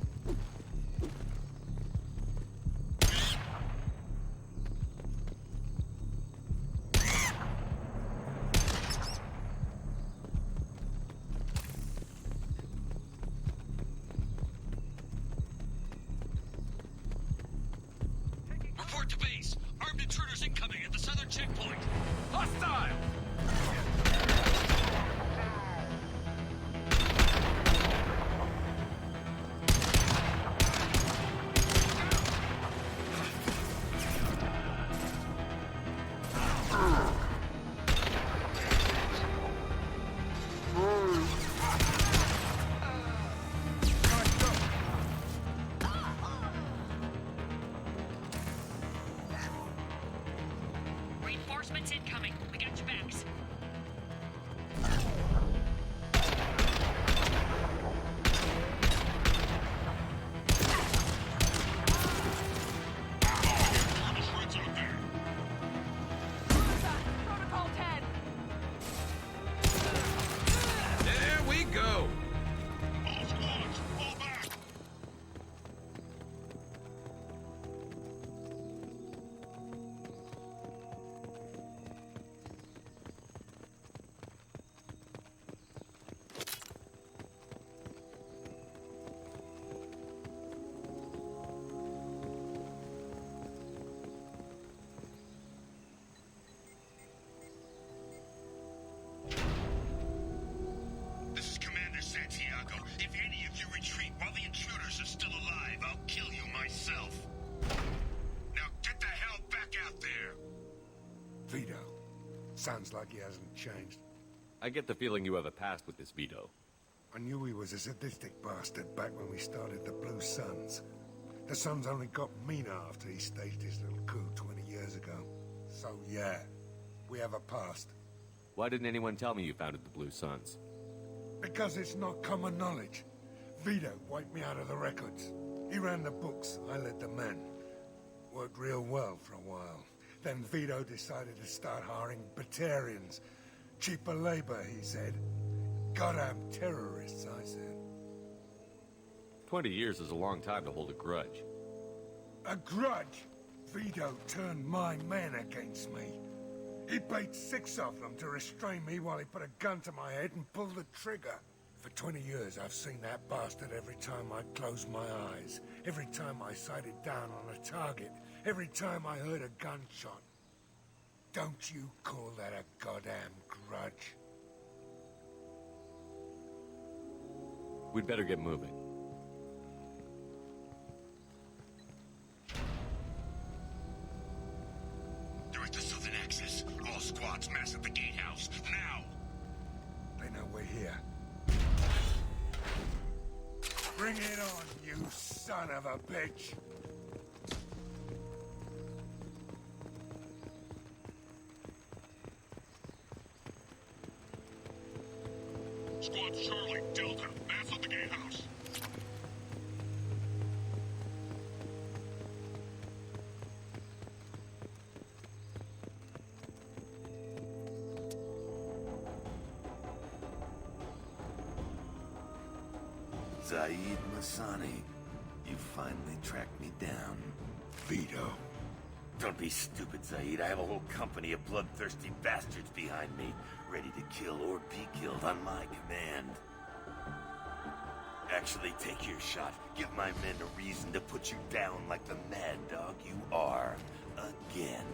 Report to base. Armed intruders incoming at the southern checkpoint. Hostile!
Reinforcements incoming. We got your backs.
Protocol 10.
There we go.
All squads, fall back! This is Commander Santiago. If any of you retreat while the intruders are still alive, I'll kill you myself. Now get the hell back out there!
Vito. Sounds like he hasn't changed.
I get the feeling you have a past with this Vito.
I knew he was a sadistic bastard back when we started the Blue Suns. The Suns only got meaner after he staged his little coup 20 years ago. So yeah, we have a past.
Why didn't anyone tell me you founded the Blue Suns?
Because it's not common knowledge. Vito wiped me out of the records. He ran the books, I led the men. Worked real well for a while. Then Vito decided to start hiring Batarians. Cheaper labor, he said. Goddamn terrorists, I said.
20 years is a long time to hold a grudge.
A grudge? Vito turned my men against me. He paid 6 of them to restrain me while he put a gun to my head and pulled the trigger. For 20 years, I've seen that bastard every time I closed my eyes. Every time I sighted down on a target. Every time I heard a gunshot. Don't you call that a goddamn grudge?
We'd better get moving.
Direct to Southern Axis. All squads mass at the gatehouse. Now!
They know we're here. Bring it on, you son of a bitch!
Squad Charlie, Delta, mass at the gatehouse.
Zaid Masani, you finally tracked me down.
Vito.
Don't be stupid, Zaid. I have a whole company of bloodthirsty bastards behind me, ready to kill or be killed on my command. Actually, take your shot. Give my men a reason to put you down like the mad dog you are. Again.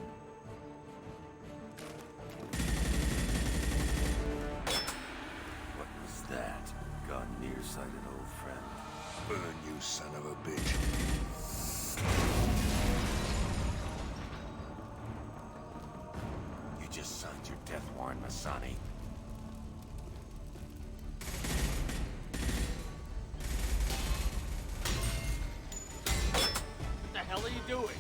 What was
sighted old friend. Burn, you son of a bitch.
You just signed your death warrant, Masani.
What the hell are you doing?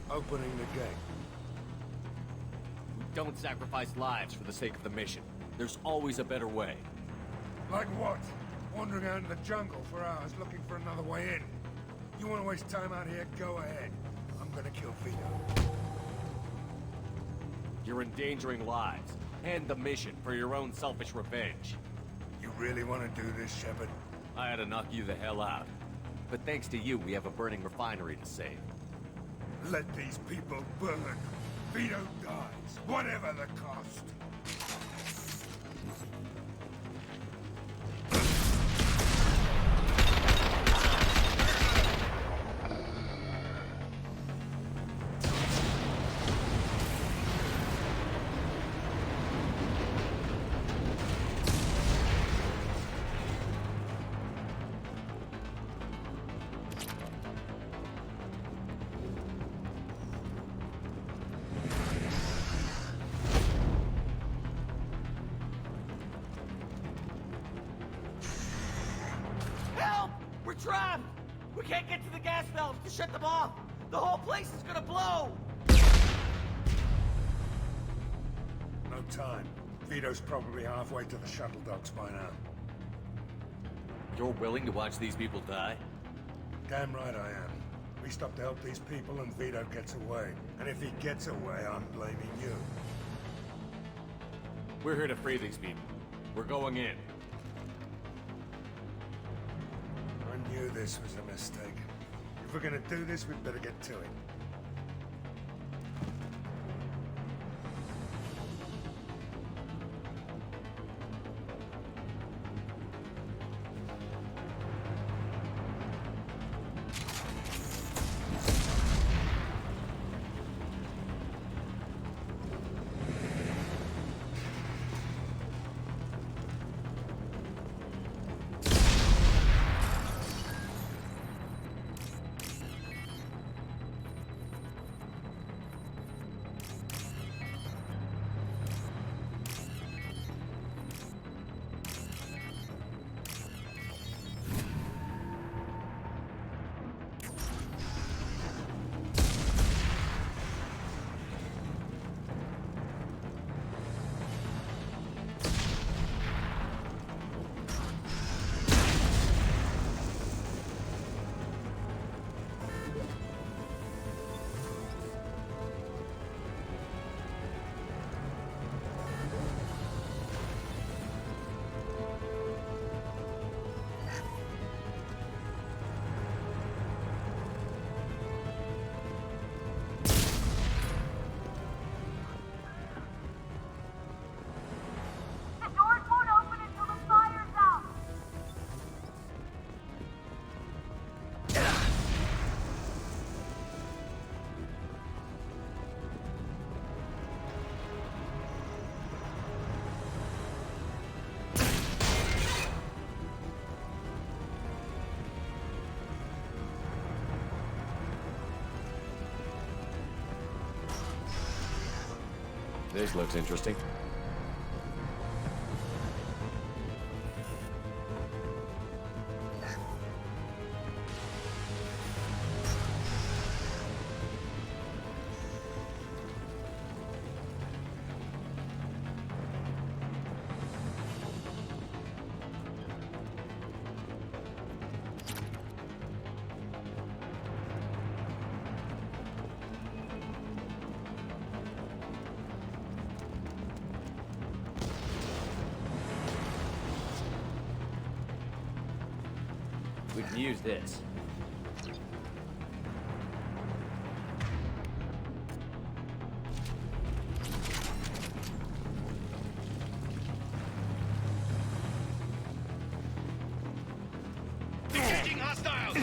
Opening the gate.
We don't sacrifice lives for the sake of the mission. There's always a better way.
Like what? Wandering out in the jungle for hours looking for another way in. You want to waste time out here? Go ahead. I'm gonna kill Vito.
You're endangering lives and the mission for your own selfish revenge.
You really want to do this, Shepard?
I had to knock you the hell out. But thanks to you, we have a burning refinery to save.
Let these people burn. Vito dies, whatever the cost.
Help! We're trapped! We can't get to the gas valves to shut them off! The whole place is gonna blow!
No time. Vito's probably halfway to the shuttle docks by now.
You're willing to watch these people die?
Damn right I am. We stop to help these people and Vito gets away. And if he gets away, I'm blaming you.
We're here to free these people. We're going in.
I knew this was a mistake. If we're gonna do this, we'd better get to it.
This looks interesting. We can use this.
Engaging hostiles!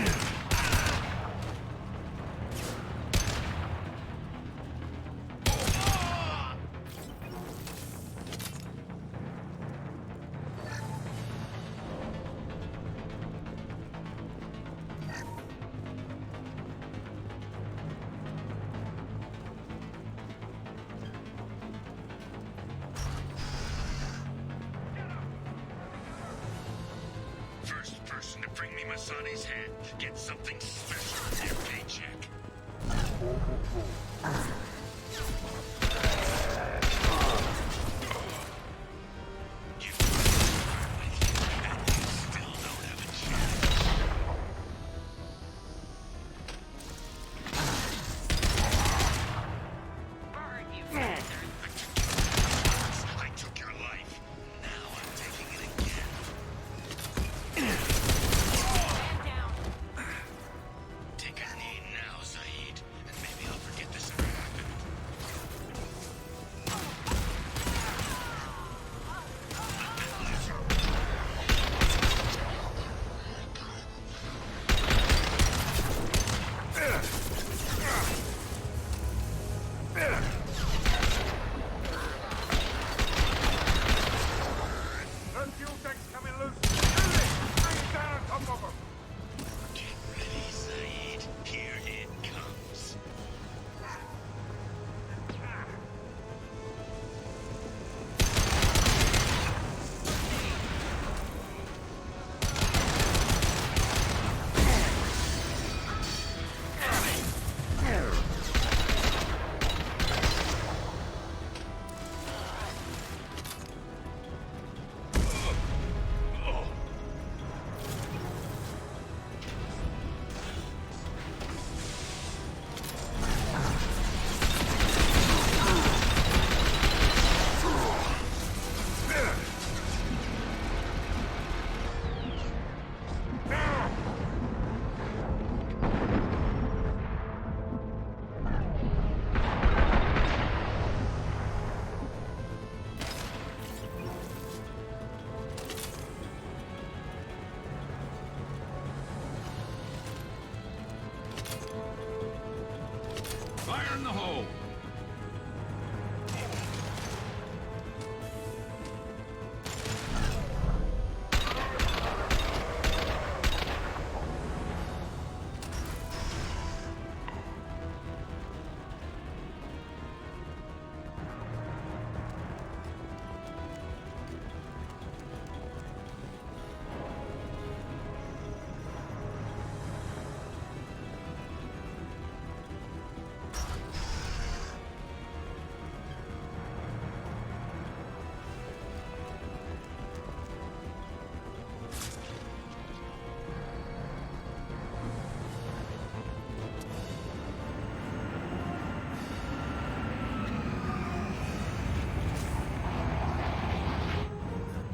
Masani's head. Get something special for your paycheck. I took your life. Now I'm taking it again. Take a knee now, Zaid, and maybe I'll forget this ever happened.
That fuel tank's coming loose. Shoot it! Bring it down on top of them.
Get ready, Zaid. Here it comes.
Fire in the hole!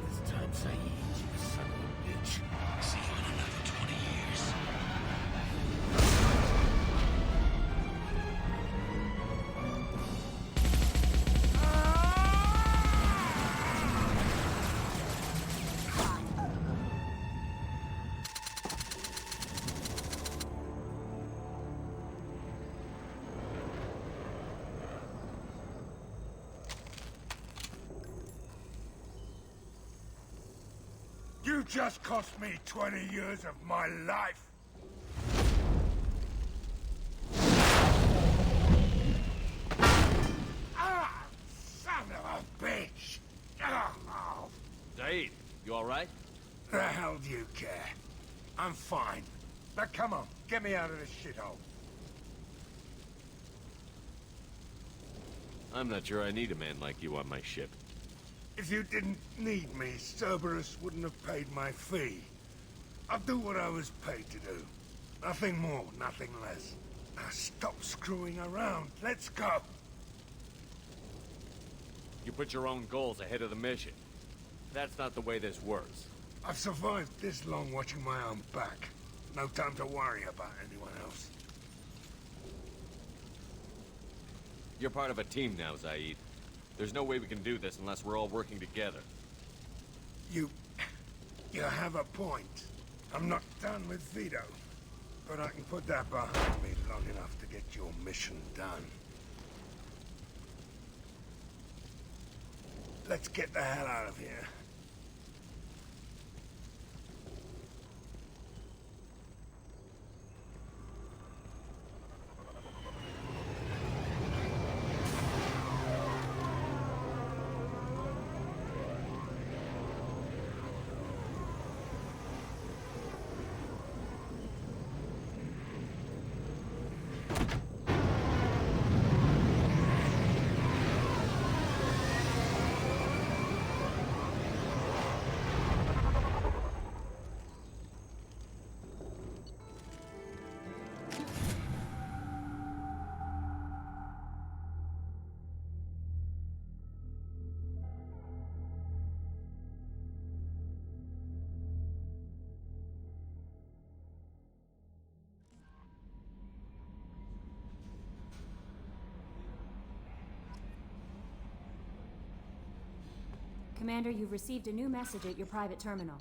This time, Saeed, you son of a bitch. See you in another 20 years.
You just cost me 20 years of my life. Ah, son of a bitch. Oh,
Zaid, you alright?
the hell do you care? I'm fine. Now come on, get me out of this shithole.
I'm not sure I need a man like you on my ship.
If you didn't need me, Cerberus wouldn't have paid my fee. I'll do what I was paid to do. Nothing more, nothing less. Now stop screwing around. Let's go.
You put your own goals ahead of the mission. That's not the way this works.
I've survived this long watching my own back. No time to worry about anyone else.
You're part of a team now, Zaid. There's no way we can do this unless we're all working together.
You have a point. I'm not done with Vito. But I can put that behind me long enough to get your mission done. Let's get the hell out of here.
Commander, you've received a new message at your private terminal.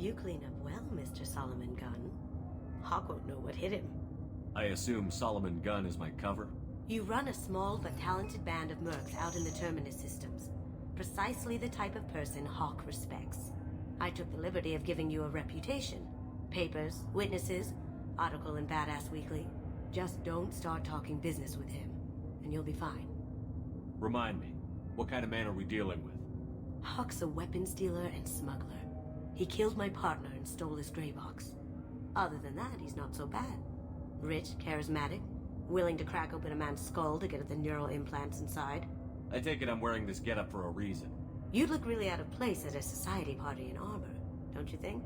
You clean up well, Mr. Solomon Gunn. Hawk won't know what hit him.
I assume Solomon Gunn is my cover?
You run a small but talented band of mercs out in the Terminus systems. Precisely the type of person Hawk respects. I took the liberty of giving you a reputation. Papers, witnesses, article in Badass Weekly. Just don't start talking business with him, and you'll be fine.
Remind me, what kind of man are we dealing with?
Hawk's a weapons dealer and smuggler. He killed my partner and stole his gray box. Other than that, he's not so bad. Rich, charismatic, willing to crack open a man's skull to get at the neural implants inside.
I take it I'm wearing this getup for a reason.
You'd look really out of place at a society party in armor, don't you think?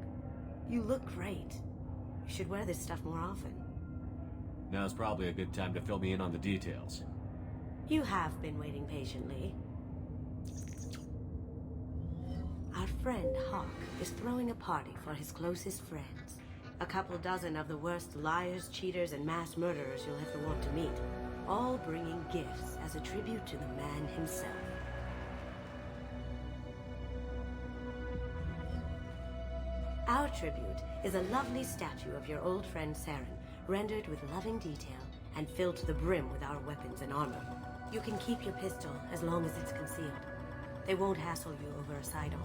You look great. You should wear this stuff more often.
Now's probably a good time to fill me in on the details.
You have been waiting patiently. Our friend Hawk is throwing a party for his closest friends. A couple dozen of the worst liars, cheaters, and mass murderers you'll ever want to meet. All bringing gifts as a tribute to the man himself. Our tribute is a lovely statue of your old friend Saren, rendered with loving detail and filled to the brim with our weapons and armor. You can keep your pistol as long as it's concealed. They won't hassle you over a sidearm.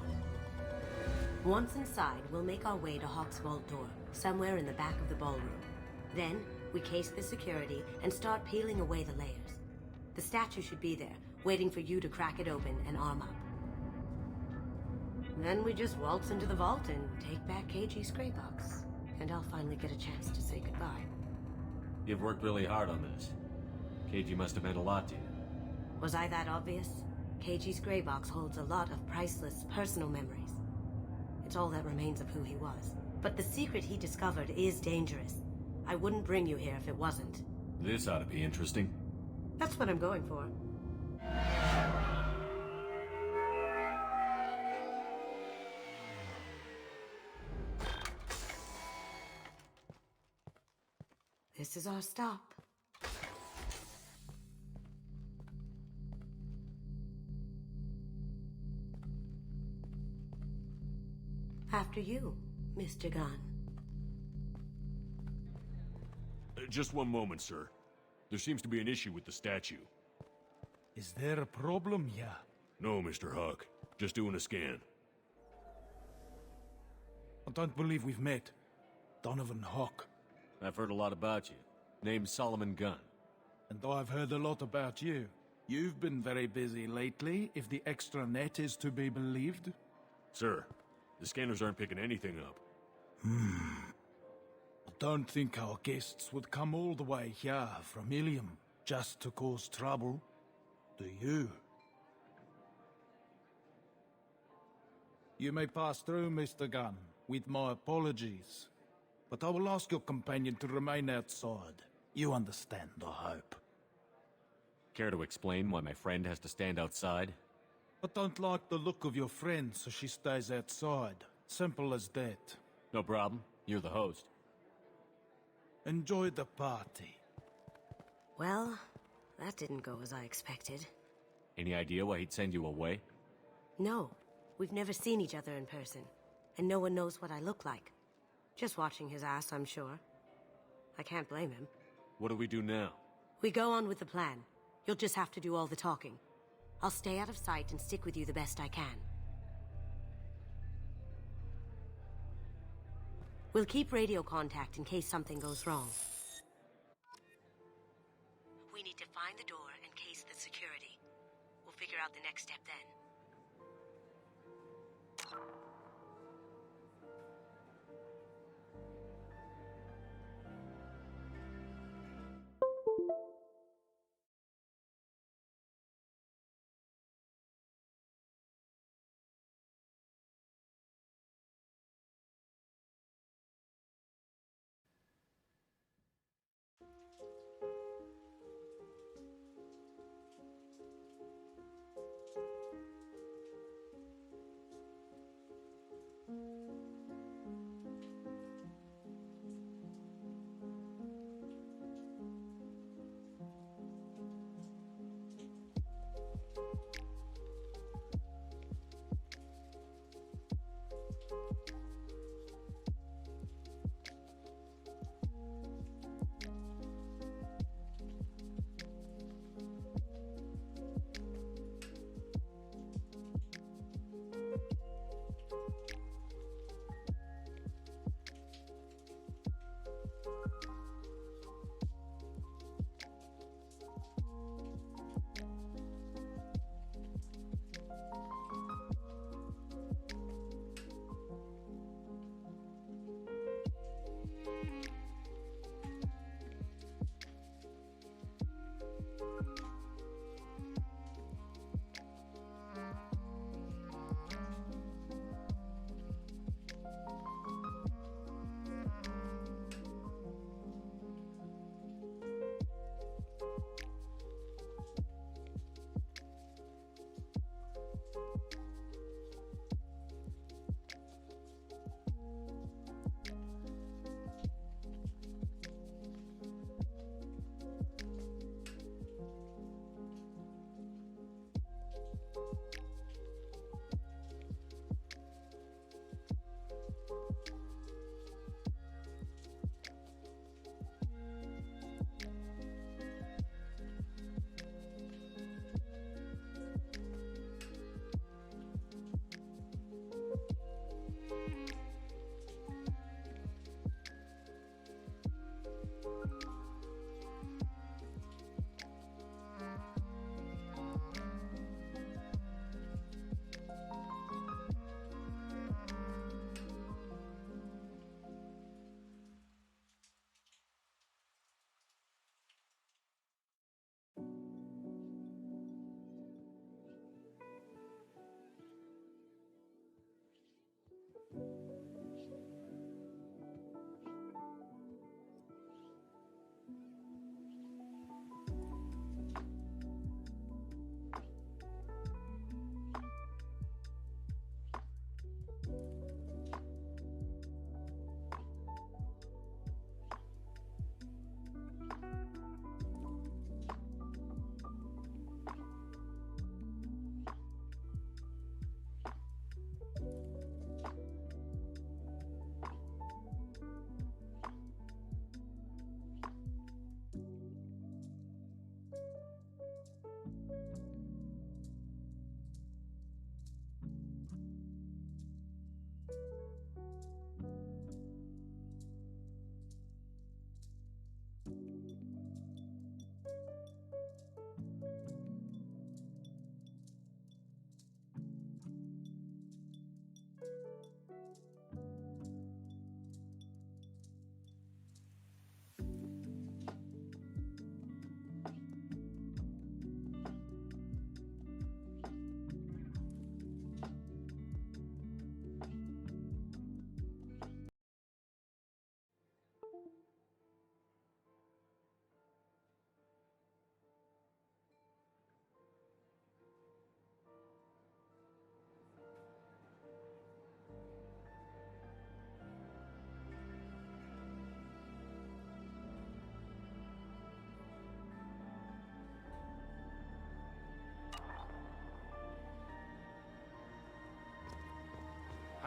Once inside, we'll make our way to Hawk's vault door, somewhere in the back of the ballroom. Then, we case the security and start peeling away the layers. The statue should be there, waiting for you to crack it open and arm up. Then we just waltz into the vault and take back KG's gray box. And I'll finally get a chance to say goodbye.
You've worked really hard on this. KG must have meant a lot to you.
Was I that obvious? KG's gray box holds a lot of priceless personal memories. It's all that remains of who he was. But the secret he discovered is dangerous. I wouldn't bring you here if it wasn't.
This ought to be interesting.
That's what I'm going for. This is our stop. After you, Mr. Gunn.
Just one moment, sir. There seems to be an issue with the statue.
Is there a problem here?
No, Mr. Huck. Just doing a scan.
I don't believe we've met. Donovan Huck.
I've heard a lot about you. Name's Solomon Gunn.
And I've heard a lot about you. You've been very busy lately, if the extra net is to be believed.
Sir, the scanners aren't picking anything up.
I don't think our guests would come all the way here from Ilium just to cause trouble. Do you? You may pass through, Mr. Gunn, with my apologies. But I will ask your companion to remain outside. You understand, I hope.
Care to explain why my friend has to stand outside?
I don't like the look of your friend, so she stays outside. Simple as that.
No problem. You're the host.
Enjoy the party.
Well, that didn't go as I expected.
Any idea why he'd send you away?
No, we've never seen each other in person, and no one knows what I look like. Just watching his ass, I'm sure. I can't blame him.
What do we do now?
We go on with the plan. You'll just have to do all the talking. I'll stay out of sight and stick with you the best I can. We'll keep radio contact in case something goes wrong. We need to find the door and case the security. We'll figure out the next step then.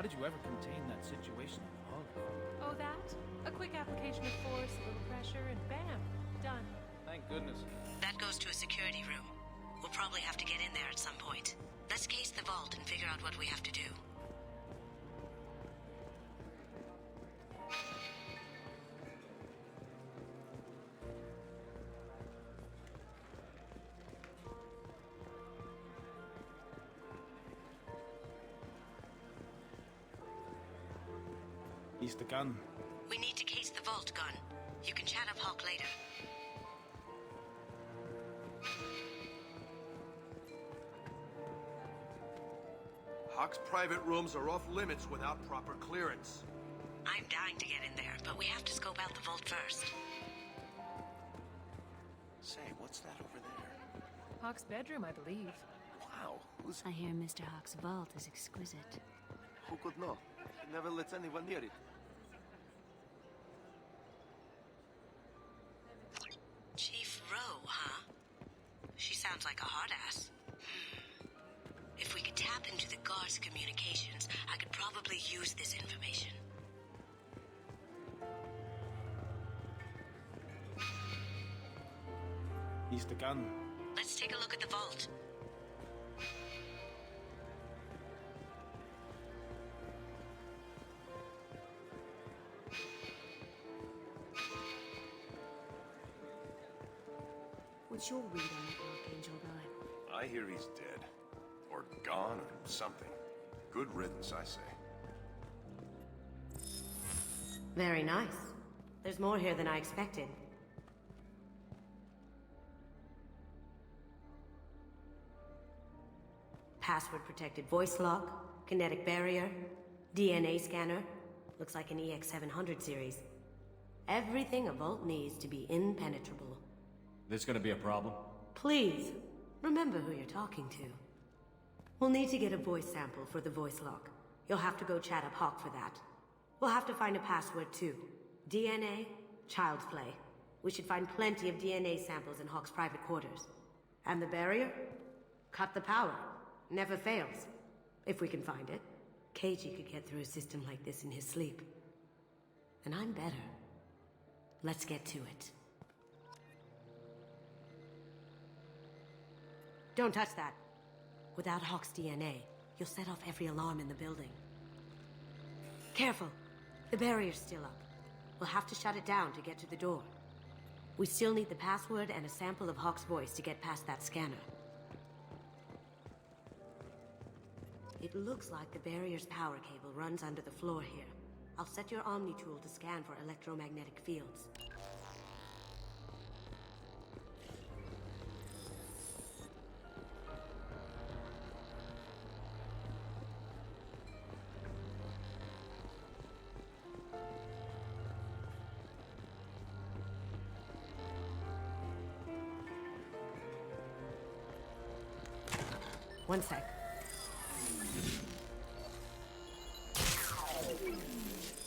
How did you ever contain that situation in the hull?
Oh, that? A quick application of force, a little pressure, and bam, done.
Thank goodness.
That goes to a security room. We'll probably have to get in there at some point. Let's case the vault and figure out what we have to do.
Mr. Gunn.
We need to case the vault, Gunn. You can chat up Hawk later.
Hawk's private rooms are off limits without proper clearance.
I'm dying to get in there, but we have to scope out the vault first.
Say, what's that over there?
Hawk's bedroom, I believe.
Wow,
I hear Mr. Hawk's vault is exquisite.
Who could know? He never lets anyone near it.
Chief Rowe, huh? She sounds like a hard ass. If we could tap into the guard's communications, I could probably use this information.
Mr. Gunn.
Let's take a look at the vault.
What's your read on the Archangel guy?
I hear he's dead. Or gone, or something. Good riddance, I say.
Very nice. There's more here than I expected. Password-protected voice lock, kinetic barrier, DNA scanner. Looks like an EX-700 series. Everything a vault needs to be impenetrable.
This gonna be a problem?
Please, remember who you're talking to. We'll need to get a voice sample for the voice lock. You'll have to go chat up Hawk for that. We'll have to find a password too. DNA, child's play. We should find plenty of DNA samples in Hawk's private quarters. And the barrier? Cut the power. Never fails. If we can find it. Keiji could get through a system like this in his sleep. And I'm better. Let's get to it. Don't touch that. Without Hawk's DNA, you'll set off every alarm in the building. Careful. The barrier's still up. We'll have to shut it down to get to the door. We still need the password and a sample of Hawk's voice to get past that scanner. It looks like the barrier's power cable runs under the floor here. I'll set your Omni tool to scan for electromagnetic fields. One sec.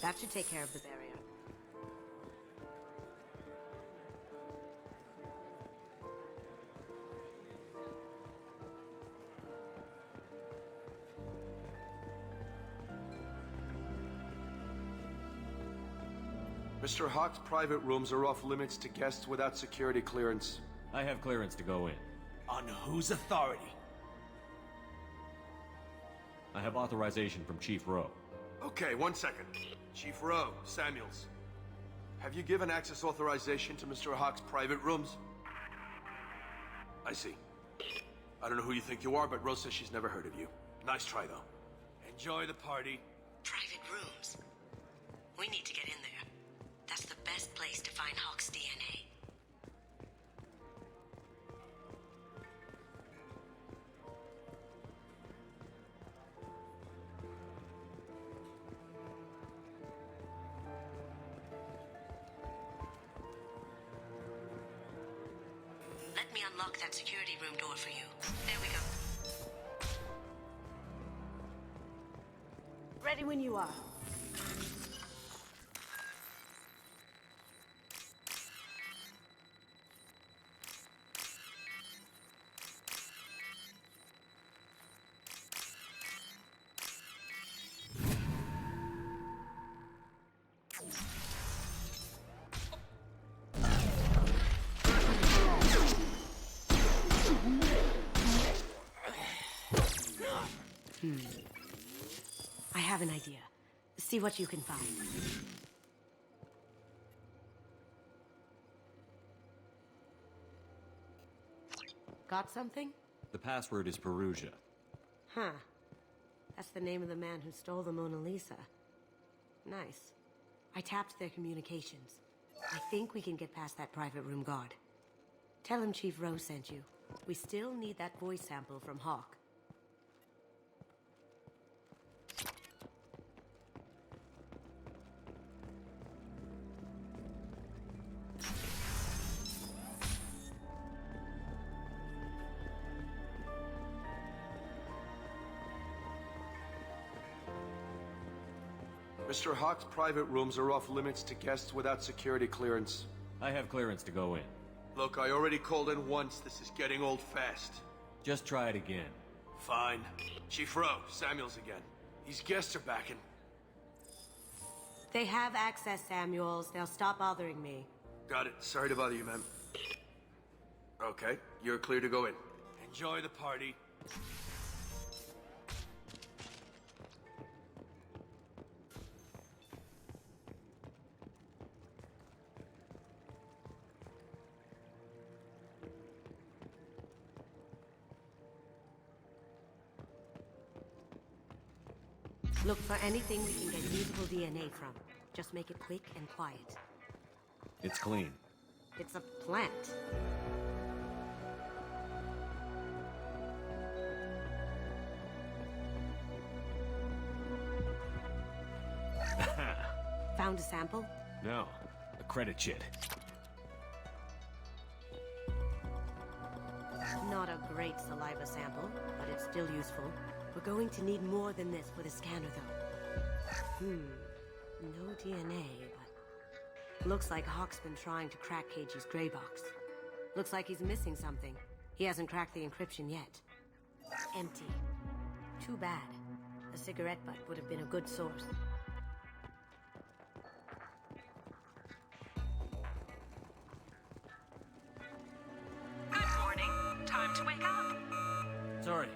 That should take care of the barrier.
Mr. Hawk's private rooms are off limits to guests without security clearance.
I have clearance to go in.
On whose authority?
I have authorization from Chief Rowe.
Okay, 1 second. Chief Rowe, Samuels. Have you given access authorization to Mr. Hawk's private rooms? I see. I don't know who you think you are, but Rose says she's never heard of you. Nice try, though. Enjoy the party.
Private rooms. We need to get in there. That's the best place to find Hawk's DNA. Let me unlock that security room door for you. There we go. Ready when you are. I have an idea. See what you can find. Got something?
The password is Perugia.
Huh. That's the name of the man who stole the Mona Lisa. Nice. I tapped their communications. I think we can get past that private room guard. Tell him Chief Rose sent you. We still need that voice sample from Hawk.
Mr. Hawk's private rooms are off limits to guests without security clearance.
I have clearance to go in.
Look, I already called in once. This is getting old fast.
Just try it again.
Fine. Chief Rowe, Samuels again. These guests are backing.
They have access, Samuels. They'll stop bothering me.
Got it. Sorry to bother you, ma'am. Okay, you're clear to go in. Enjoy the party.
Look for anything we can get usable DNA from. Just make it quick and quiet.
It's clean.
It's a plant. Found a sample?
No, a credit chit.
Not a great saliva sample, but it's still useful. We're going to need more than this for the scanner, though. No DNA, but... Looks like Hawk's been trying to crack Cage's gray box. Looks like he's missing something. He hasn't cracked the encryption yet. Empty. Too bad. A cigarette butt would have been a good source.
Good morning. Time to wake up.
Sorry.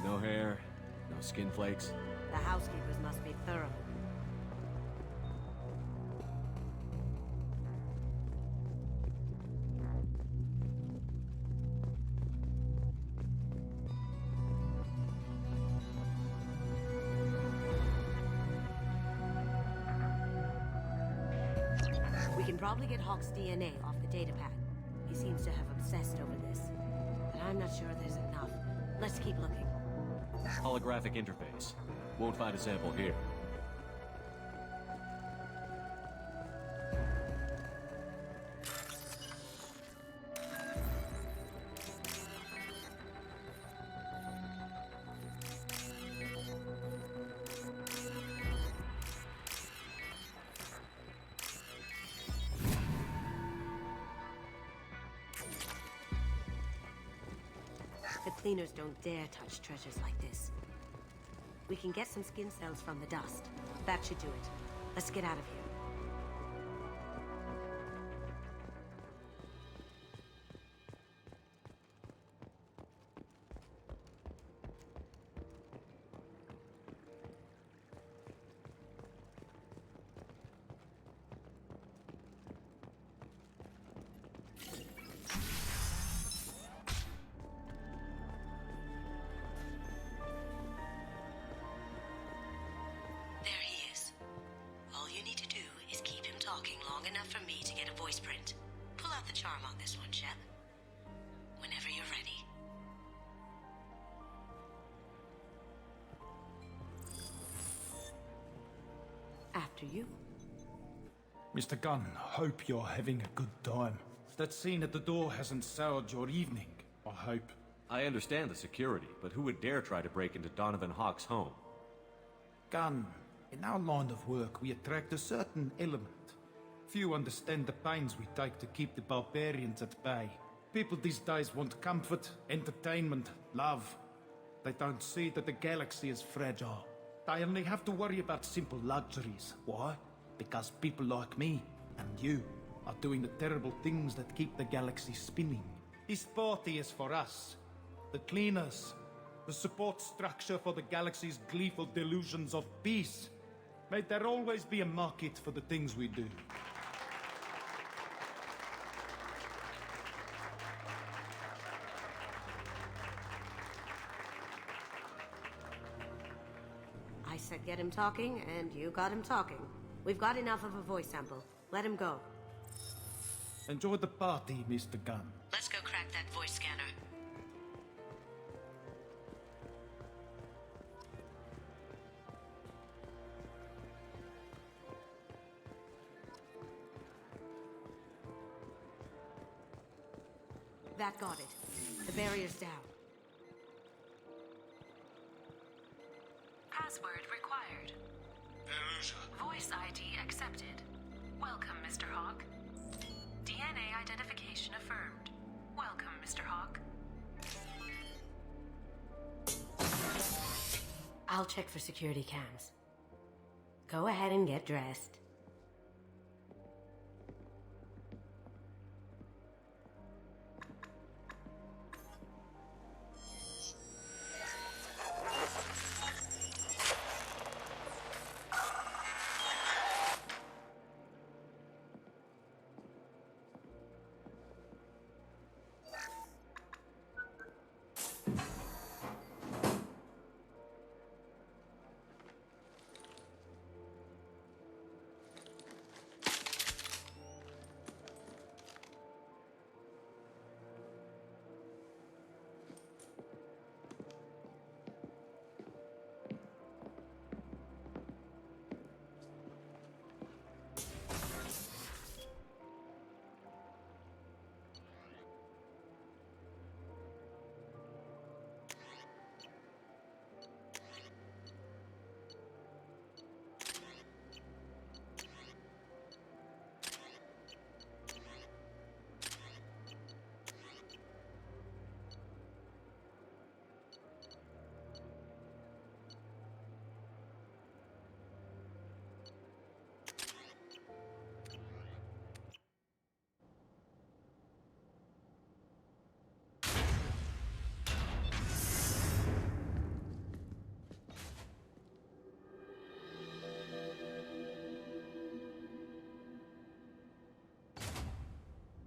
No hair, no skin flakes.
The housekeepers must be thorough. We can probably get Hawk's DNA off the datapad. He seems to have obsessed over this. But I'm not sure there's enough. Let's keep looking.
Holographic interface. Won't find a sample here.
The cleaners don't dare touch treasures like this. We can get some skin cells from the dust. That should do it. Let's get out of here. There he is. All you need to do is keep him talking long enough for me to get a voice print. Pull out the charm on this one, Shep. Whenever you're ready. After you.
Mr. Gunn, hope you're having a good time. That scene at the door hasn't soured your evening, I hope.
I understand the security, but who would dare try to break into Donovan Hawk's home?
Gunn, in our line of work, we attract a certain element. Few understand the pains we take to keep the barbarians at bay. People these days want comfort, entertainment, love. They don't see that the galaxy is fragile. They only have to worry about simple luxuries. Why? Because people like me and you are doing the terrible things that keep the galaxy spinning. This party is for us, the cleaners, The support structure for the galaxy's gleeful delusions of peace. May there always be a market for the things we do.
I said get him talking, and you got him talking. We've got enough of a voice sample. Let him go.
Enjoy the party, Mr. Gunn.
Let's go crack that voice scanner. That got it. The barrier's down.
Password required. Voice ID accepted. Welcome, Mr. Hawk. DNA identification affirmed. Welcome, Mr. Hawk.
I'll check for security cams. Go ahead and get dressed.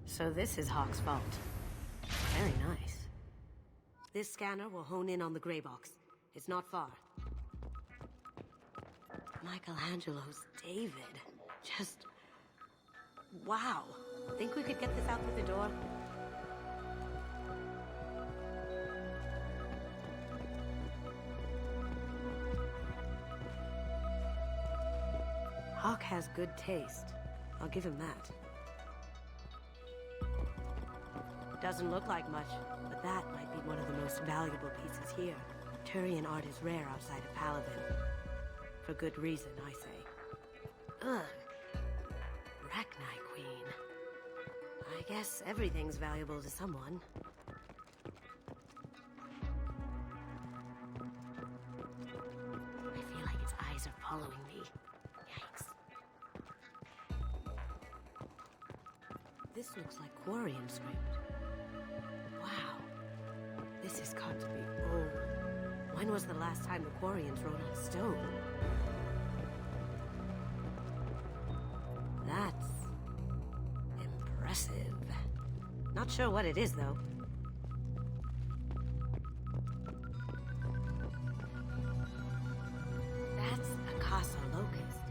So this is Hawk's vault. Very nice. This scanner will hone in on the gray box. It's not far. Michelangelo's David. Just... wow. Think we could get this out through the door? Hawk has good taste. I'll give him that. Doesn't look like much, but that might be one of the most valuable pieces here. Turian art is rare outside of Palaven. For good reason, I say. Ugh. Rachni Queen. I guess everything's valuable to someone. I feel like its eyes are following me. Yikes. This looks like Quarian script. Wow. This has got to be old. When was the last time the Quarians wrote on stone? That's... impressive. Not sure what it is, though. That's a Casa Locust.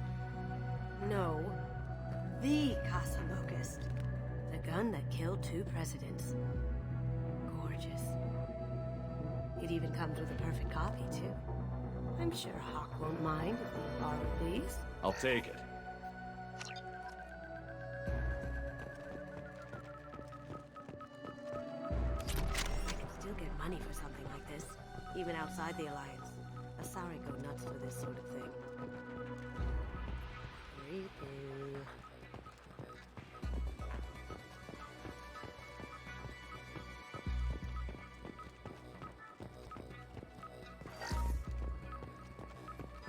No. The Casa Locust. The gun that killed 2 presidents. Gorgeous. It even comes with a perfect copy, too. I'm sure Hawk won't mind if we borrow these.
I'll take it.
I could still get money for something like this, even outside the Alliance. Asari go nuts for this sort of thing. Creepy.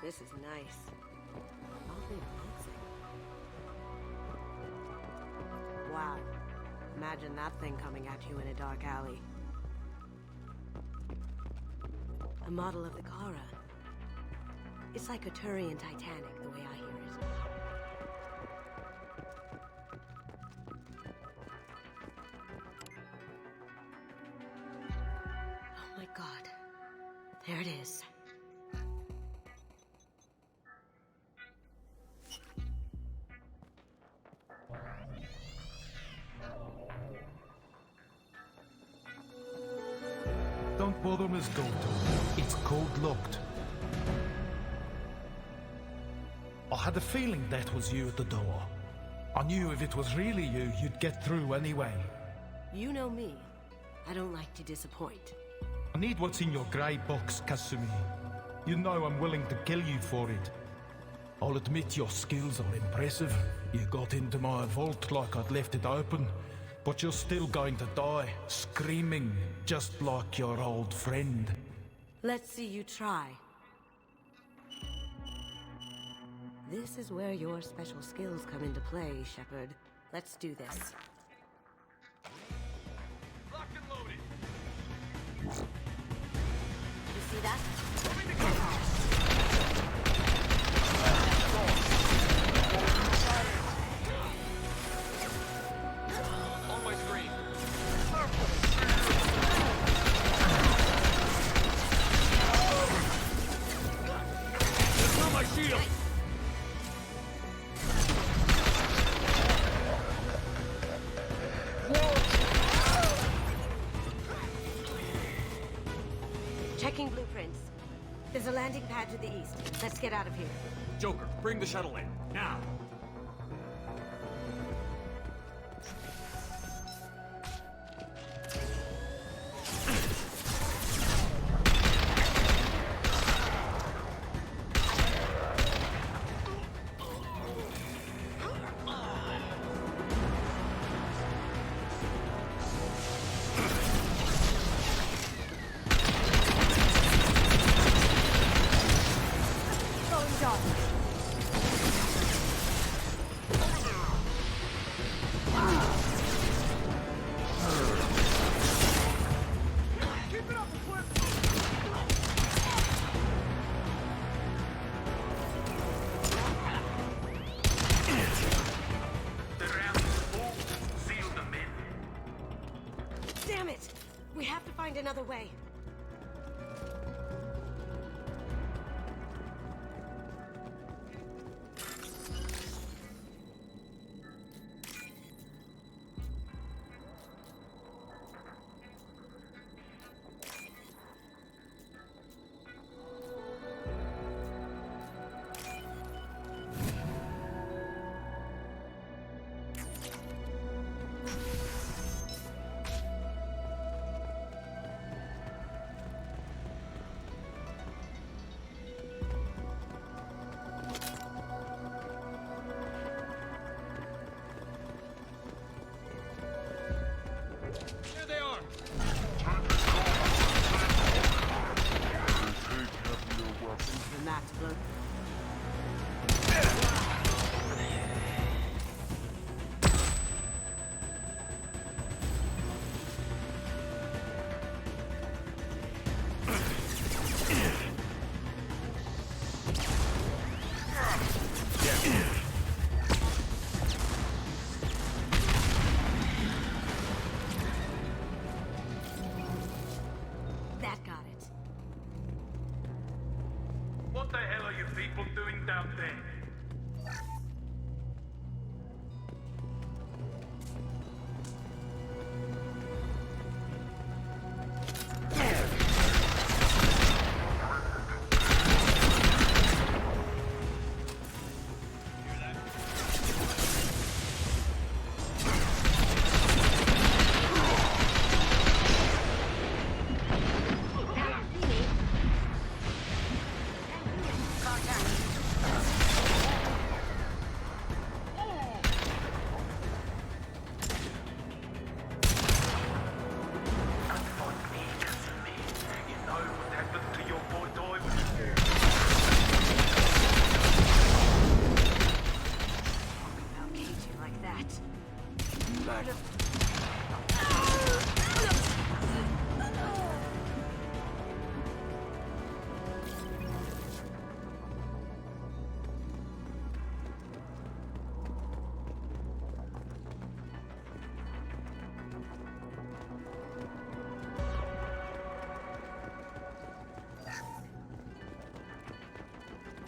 This is nice. Oddly relaxing. Wow. Imagine that thing coming at you in a dark alley. A model of the Kara. It's like a Turian Titanic, the way I hear it. Oh my god. There it is.
Don't bother, Miss Dalton. It's code-locked. I had a feeling that was you at the door. I knew if it was really you, you'd get through anyway.
You know me. I don't like to disappoint.
I need what's in your grey box, Kasumi. You know I'm willing to kill you for it. I'll admit your skills are impressive. You got into my vault like I'd left it open. But you're still going to die, screaming, just like your old friend.
Let's see you try. This is where your special skills come into play, Shepard. Let's do this.
Locked and loaded.
You see that?
On my screen. It's on my shield.
Checking blueprints. There's a landing pad to the east. Let's get out of here.
Joker, bring the shuttle in. Now!
Going dark.
Keep it up, Eclipse! Seal them in.
Damn it! We have to find another way.
There they are.
The max blow. That got it.
What the hell are you people doing down there?
Contact.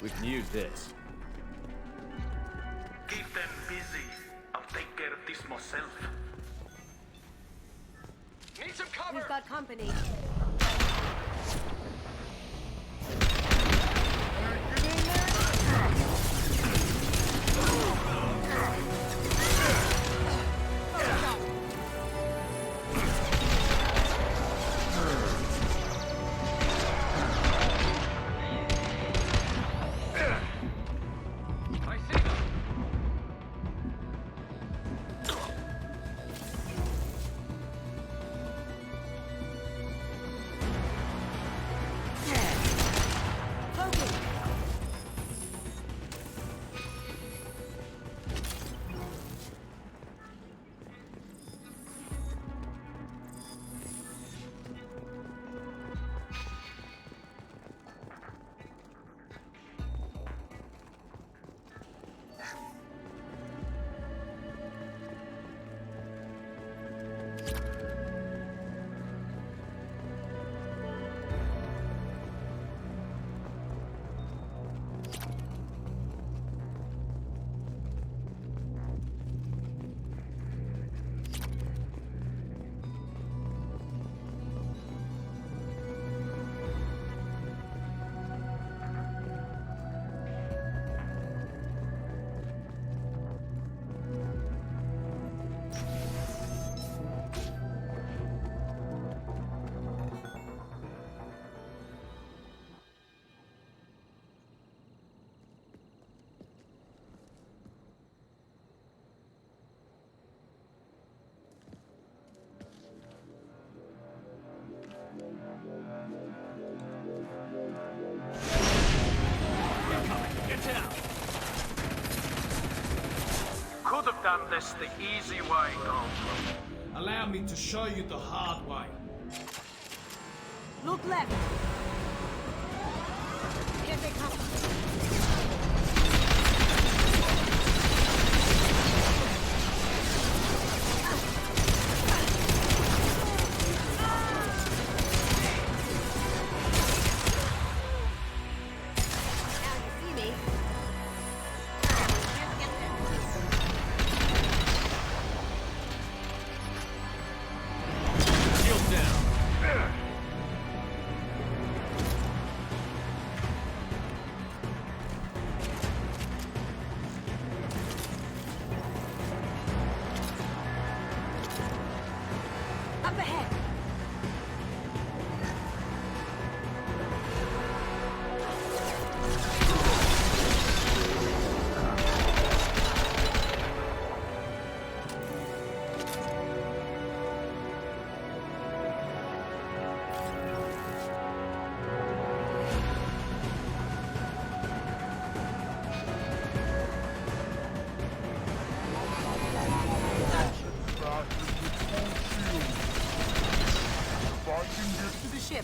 We can use this.
Keep them busy. I'll take care of this myself.
Need some cover!
We've got company.
Could have done this the easy way, Goldblum.
Allow me to show you the hard way.
Look left. Here they come.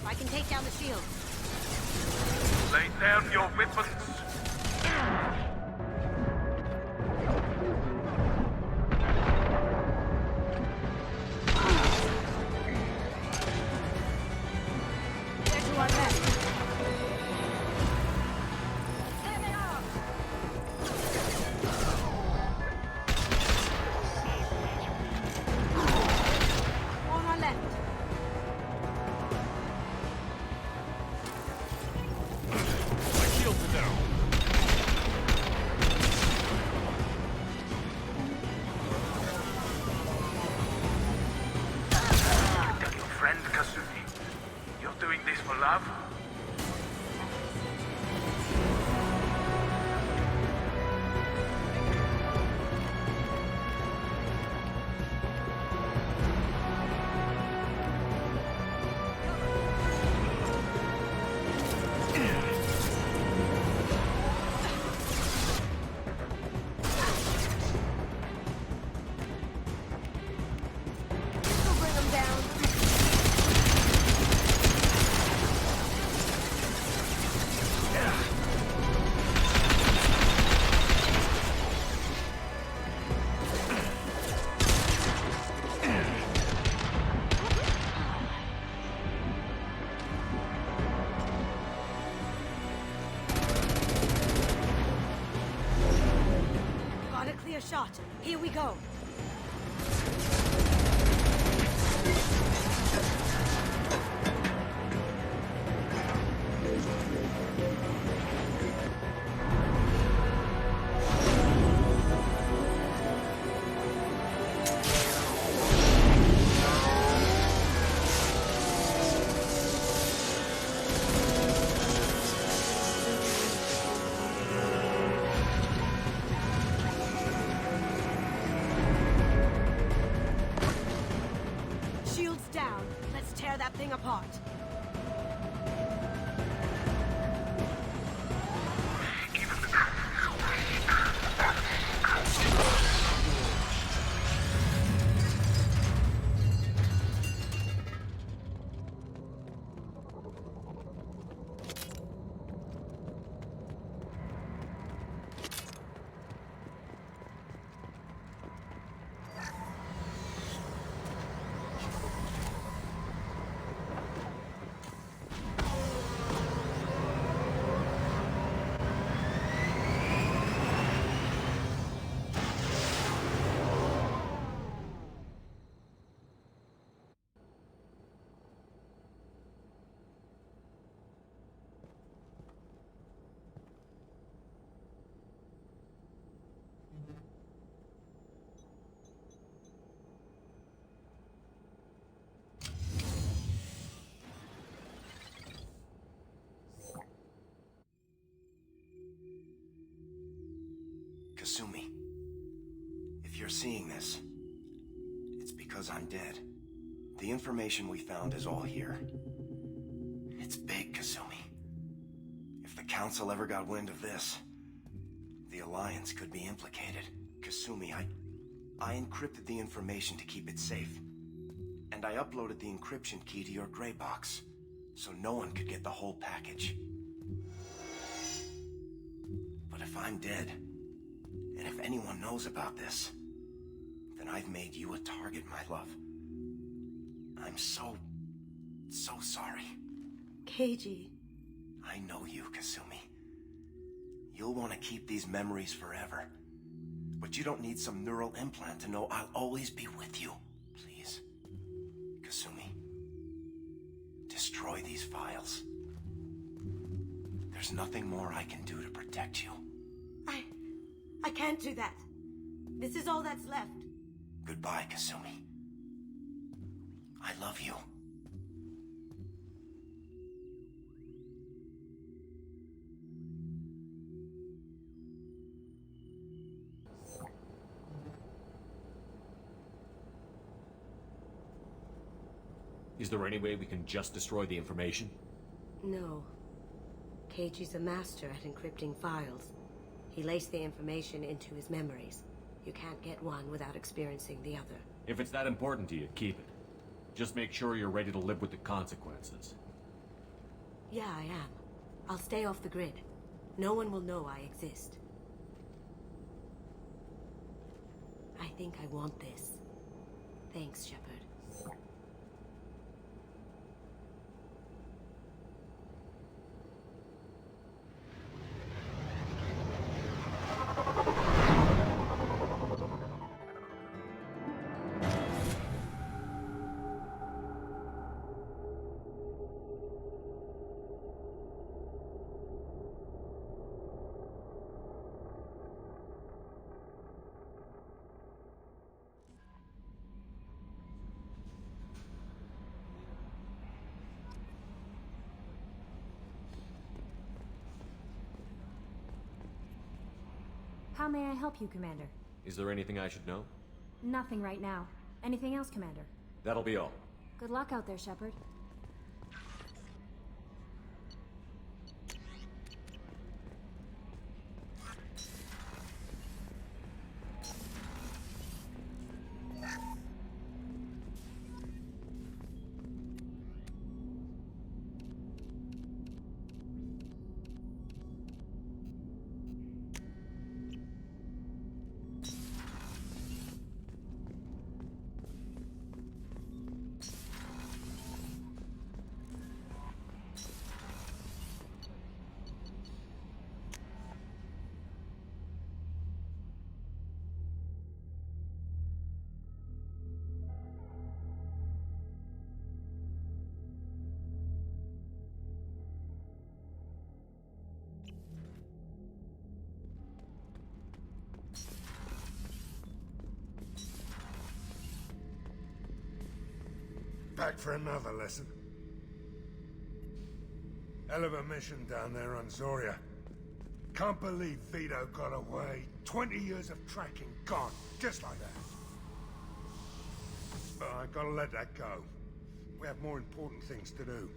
I can take down the shield.
Lay down your weapons.
They're to our left. There they are. On our left.
Love?
clear shot. Here we go. Shields down. Let's tear that thing apart.
Kasumi, if you're seeing this, it's because I'm dead. The information we found is all here. It's big, Kasumi. If the Council ever got wind of this, the Alliance could be implicated. Kasumi, I encrypted the information to keep it safe. And I uploaded the encryption key to your gray box, so no one could get the whole package. But if I'm dead, and if anyone knows about this, then I've made you a target, my love. I'm so sorry.
Keiji.
I know you, Kasumi. You'll want to keep these memories forever. But you don't need some neural implant to know I'll always be with you. Please, Kasumi, destroy these files. There's nothing more I can do to protect you.
I can't do that. This is all that's left.
Goodbye, Kasumi. I love you.
Is there any way we can just destroy the information?
No. Keiji's a master at encrypting files. He laced the information into his memories. You can't get one without experiencing the other.
If it's that important to you, keep it. Just make sure you're ready to live with the consequences.
Yeah, I am. I'll stay off the grid. No one will know I exist. I think I want this. Thanks, Shepard.
How may I help you, Commander?
Is there anything I should know?
Nothing right now. Anything else, Commander?
That'll be all.
Good luck out there, Shepard.
Back for another lesson. Hell of a mission down there on Zoria. Can't believe Vito got away. 20 years of tracking gone, just like that. But I gotta let that go. We have more important things to do.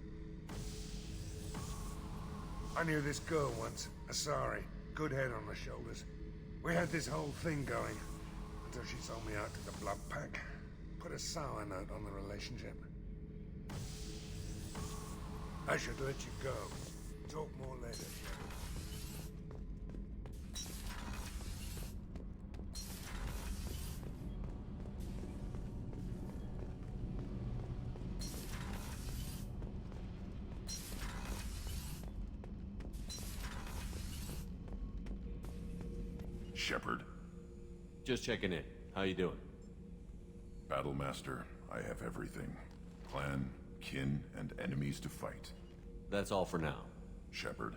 I knew this girl once, Asari. Good head on her shoulders. We had this whole thing going, until she sold me out to the Blood Pack. Put a sour note on the relationship. I should let you go. Talk more later.
Shepard.
Just checking in. How you doing?
Battlemaster, I have everything. Clan, kin, and enemies to fight.
That's all for now.
Shepard.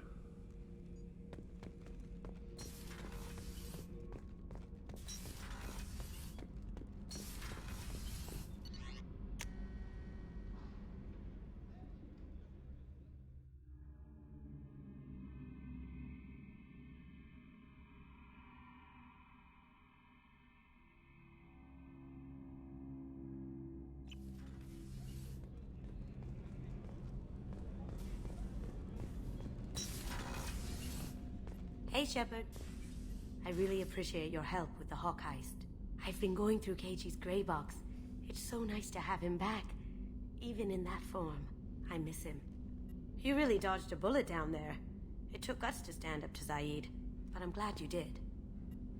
Hey, Shepard. I really appreciate your help with the Hawk heist. I've been going through Keiichi's gray box. It's so nice to have him back, even in that form. I miss him. You really dodged a bullet down there. It took guts to stand up to Zaid, but I'm glad you did.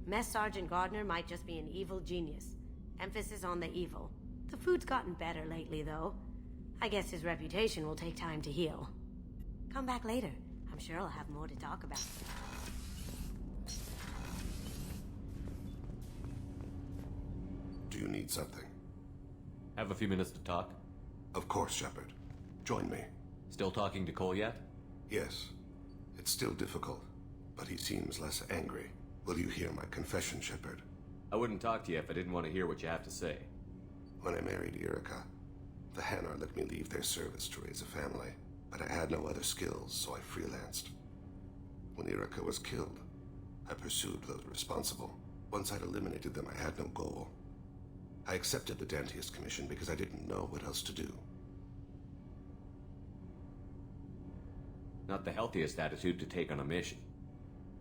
Mess Sergeant Gardner might just be an evil genius. Emphasis on the evil. The food's gotten better lately, though. I guess his reputation will take time to heal. Come back later. I'm sure I'll have more to talk about.
Do you need something?
Have a few minutes to talk?
Of course, Shepard. Join me.
Still talking to Cole yet?
Yes. It's still difficult, but he seems less angry. Will you hear my confession, Shepard?
I wouldn't talk to you if I didn't want to hear what you have to say.
When I married Irika, the Hanar let me leave their service to raise a family, but I had no other skills, so I freelanced. When Irika was killed, I pursued those responsible. Once I'd eliminated them, I had no goal. I accepted the Dantius Commission because I didn't know what else to do.
Not the healthiest attitude to take on a mission.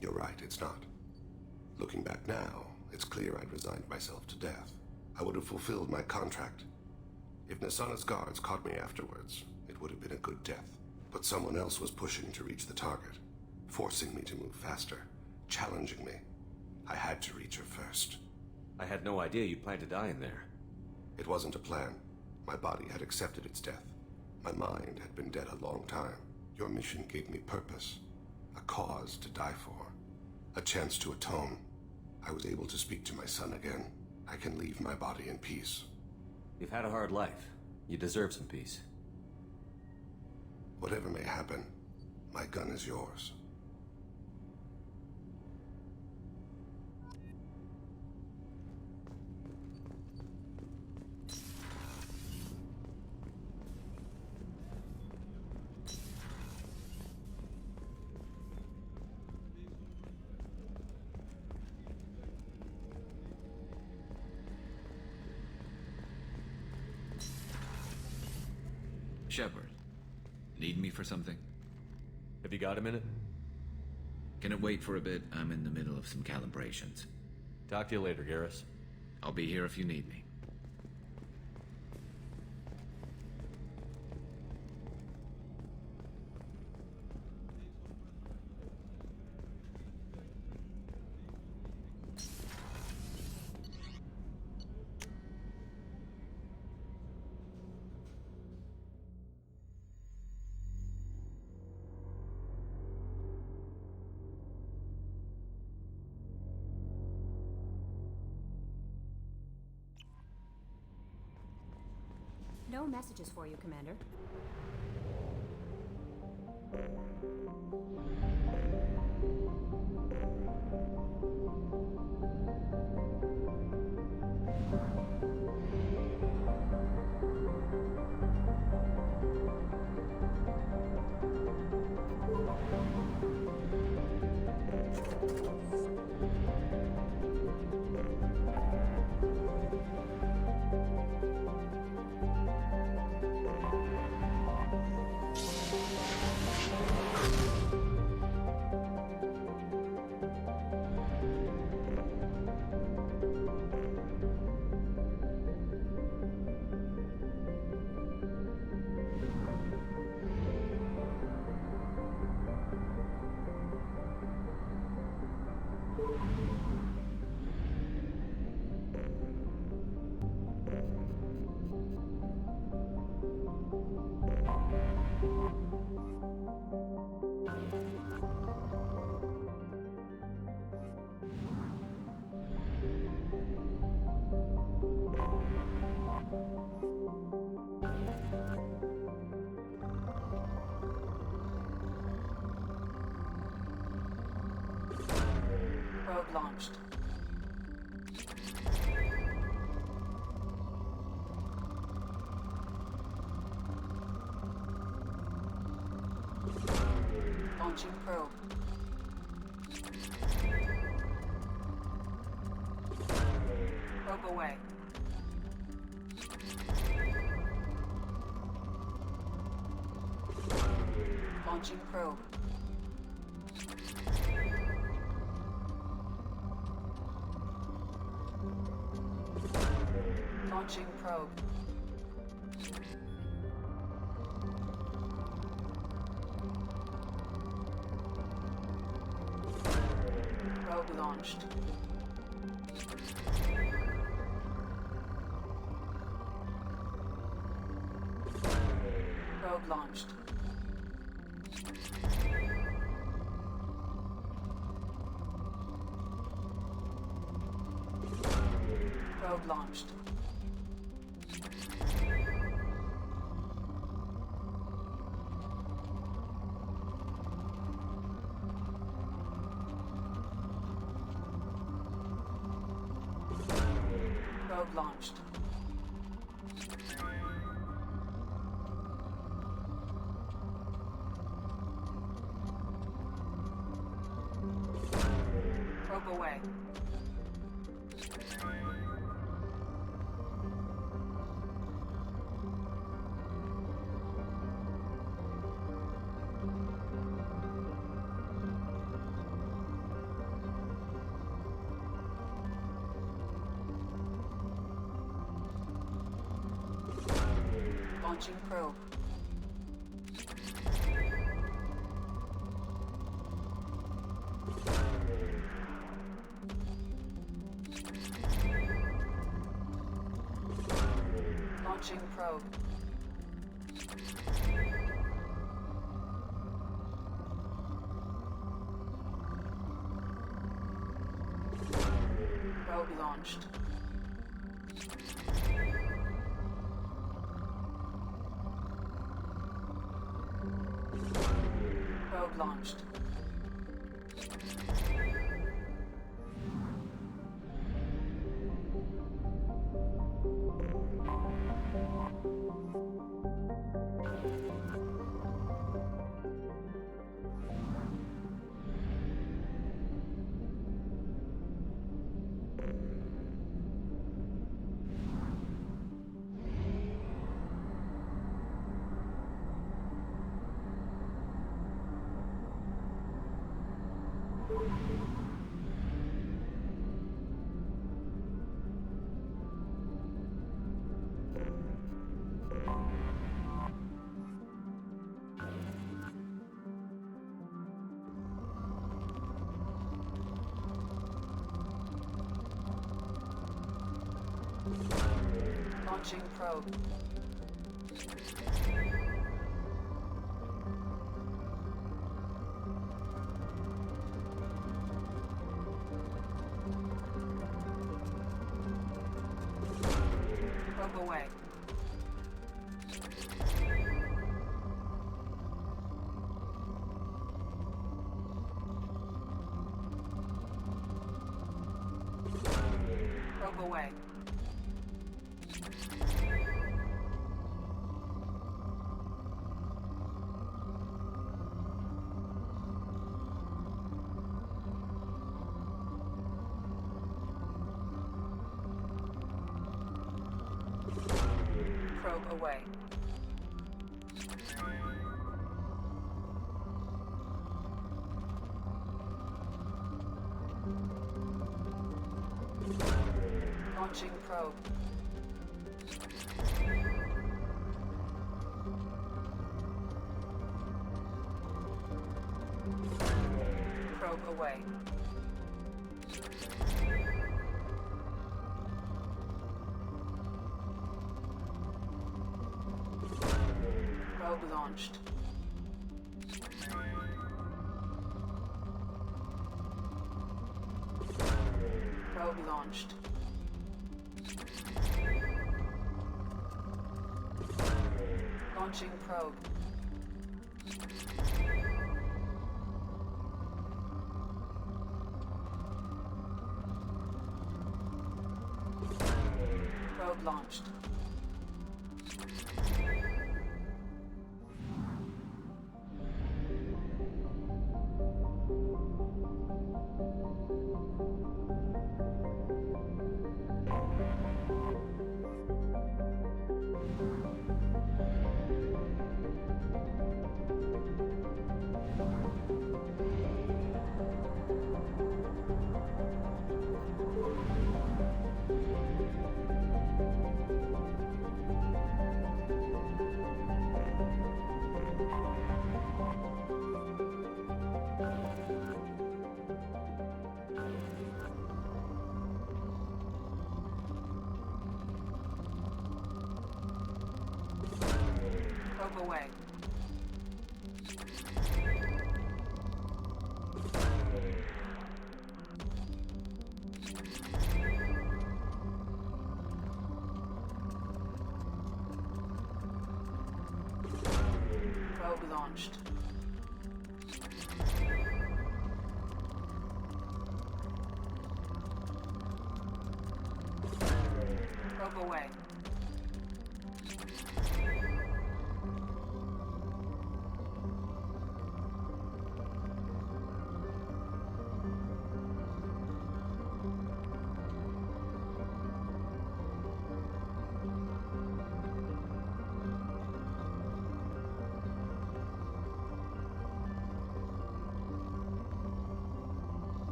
You're right, it's not. Looking back now, it's clear I'd resigned myself to death. I would have fulfilled my contract. If Nasana's guards caught me afterwards, it would have been a good death. But someone else was pushing to reach the target, forcing me to move faster, challenging me. I had to reach her first.
I had no idea you planned to die in there.
It wasn't a plan. My body had accepted its death. My mind had been dead a long time. Your mission gave me purpose, a cause to die for, a chance to atone. I was able to speak to my son again. I can leave my body in peace.
You've had a hard life. You deserve some peace.
Whatever may happen, my gun is yours.
Shepard, need me for something?
Have you got a minute?
Can it wait for a bit? I'm in the middle of some calibrations.
Talk to you later, Garrus.
I'll be here if you need me.
No messages for you, Commander.
Probe launched. Launching probe. Probe away. Launching probe. Launching probe. Probe launched. Probe launched. Probe launched. Probe launched. Probe away. Launching probe. Launching probe. Probe launched. Probe launched. Launching probe. Probe away. Probe away. Probe away. Launching probe. Probe away. Probe launched. Probe launched. Launching probe. Probe launched. Probe away. Probe launched. Probe away.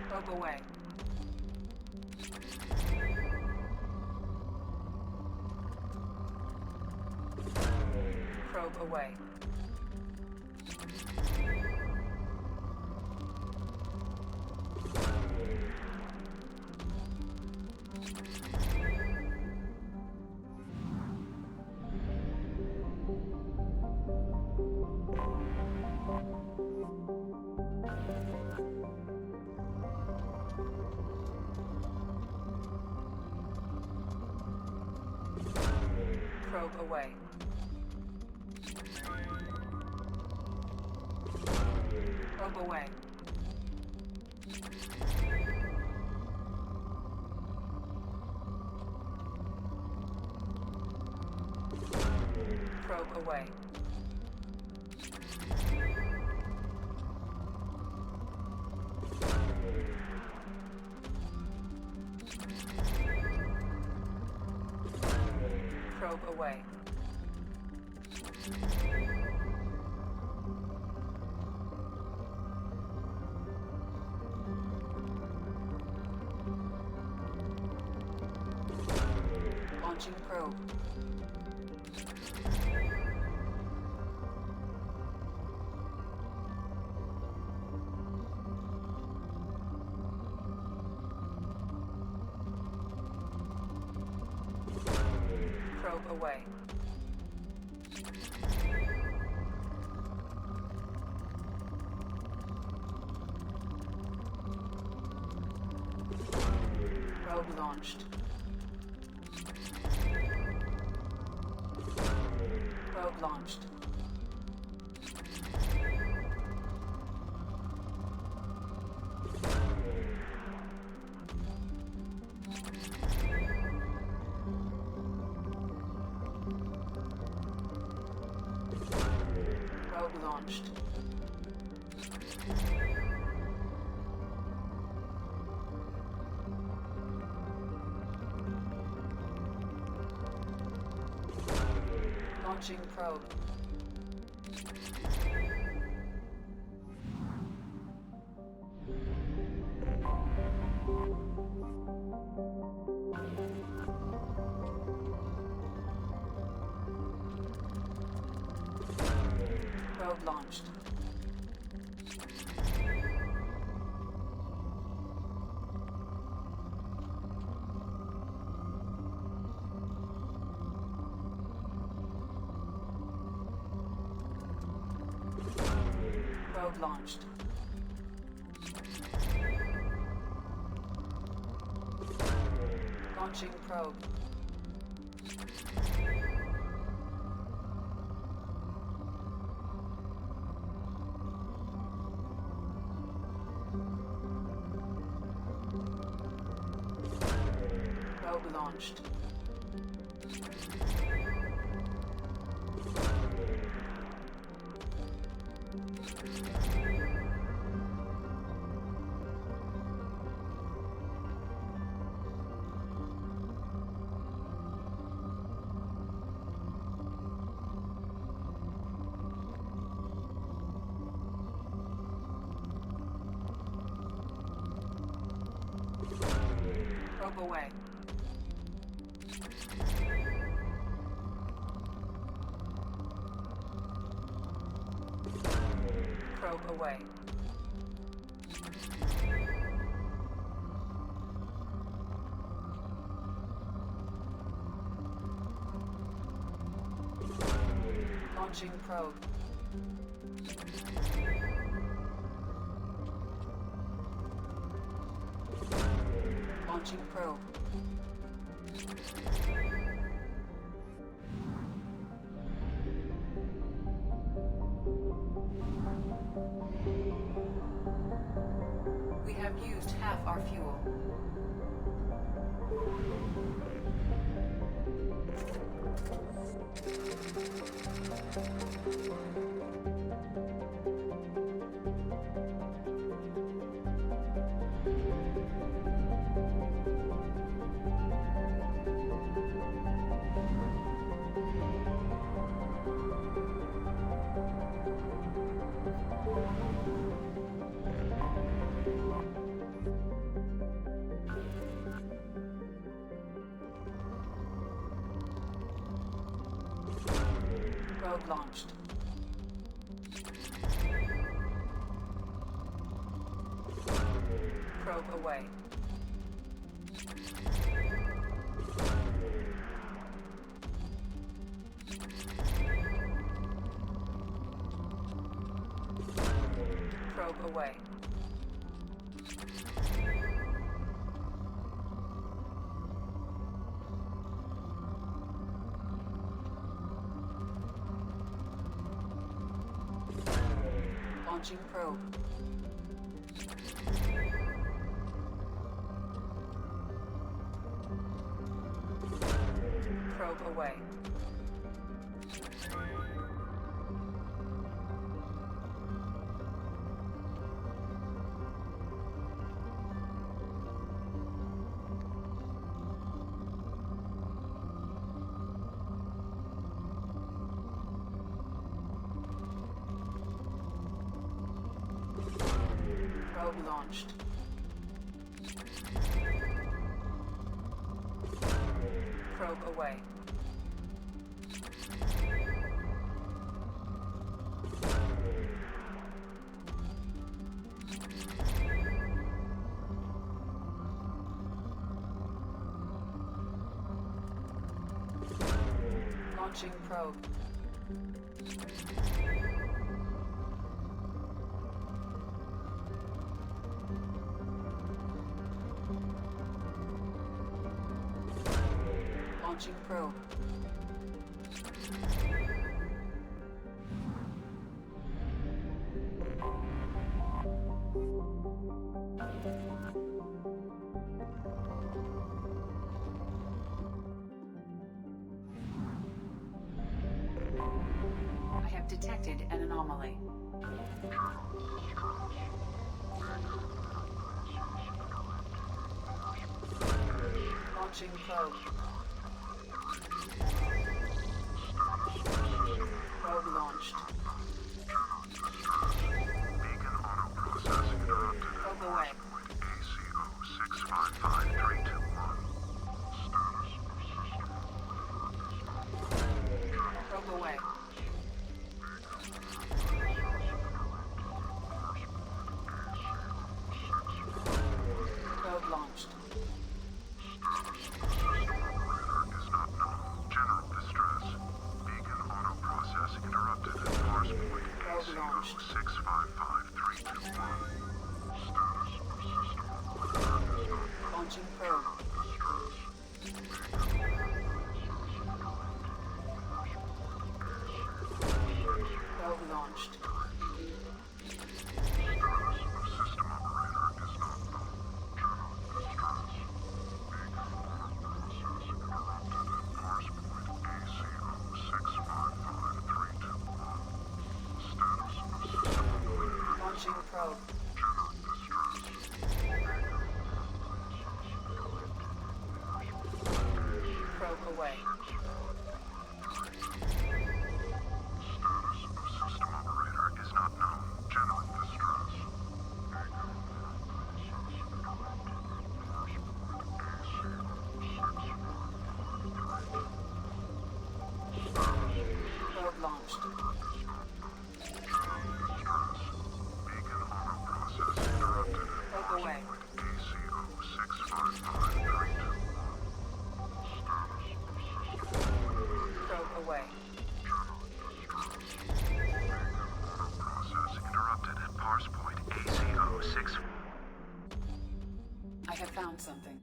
Probe away. Probe away. Probe away. Probe away. Probe away. Probe away. Launching probe. Probe away. Probe launched. Probe launched. Probe launched. Launching probe. Probe launched. Probe launched. Launching probe. Probe launched. Probe away. Probe away. Launching probe. Launching probe. We have used half our fuel. Probe launched. Probe away. Probe away. Launching probe. Probe away. Probe launched. Probe away. Launching probe. Launching probe. I have detected an anomaly. Launching probe. Probe launched. Probe away. Probe away. Probe launched. Probe launched.
655-321.
way.
System operator is not known. General distress.
Probe launched. Probe away. Probe away.
Process interrupted at parse point ACO6.
I have found something.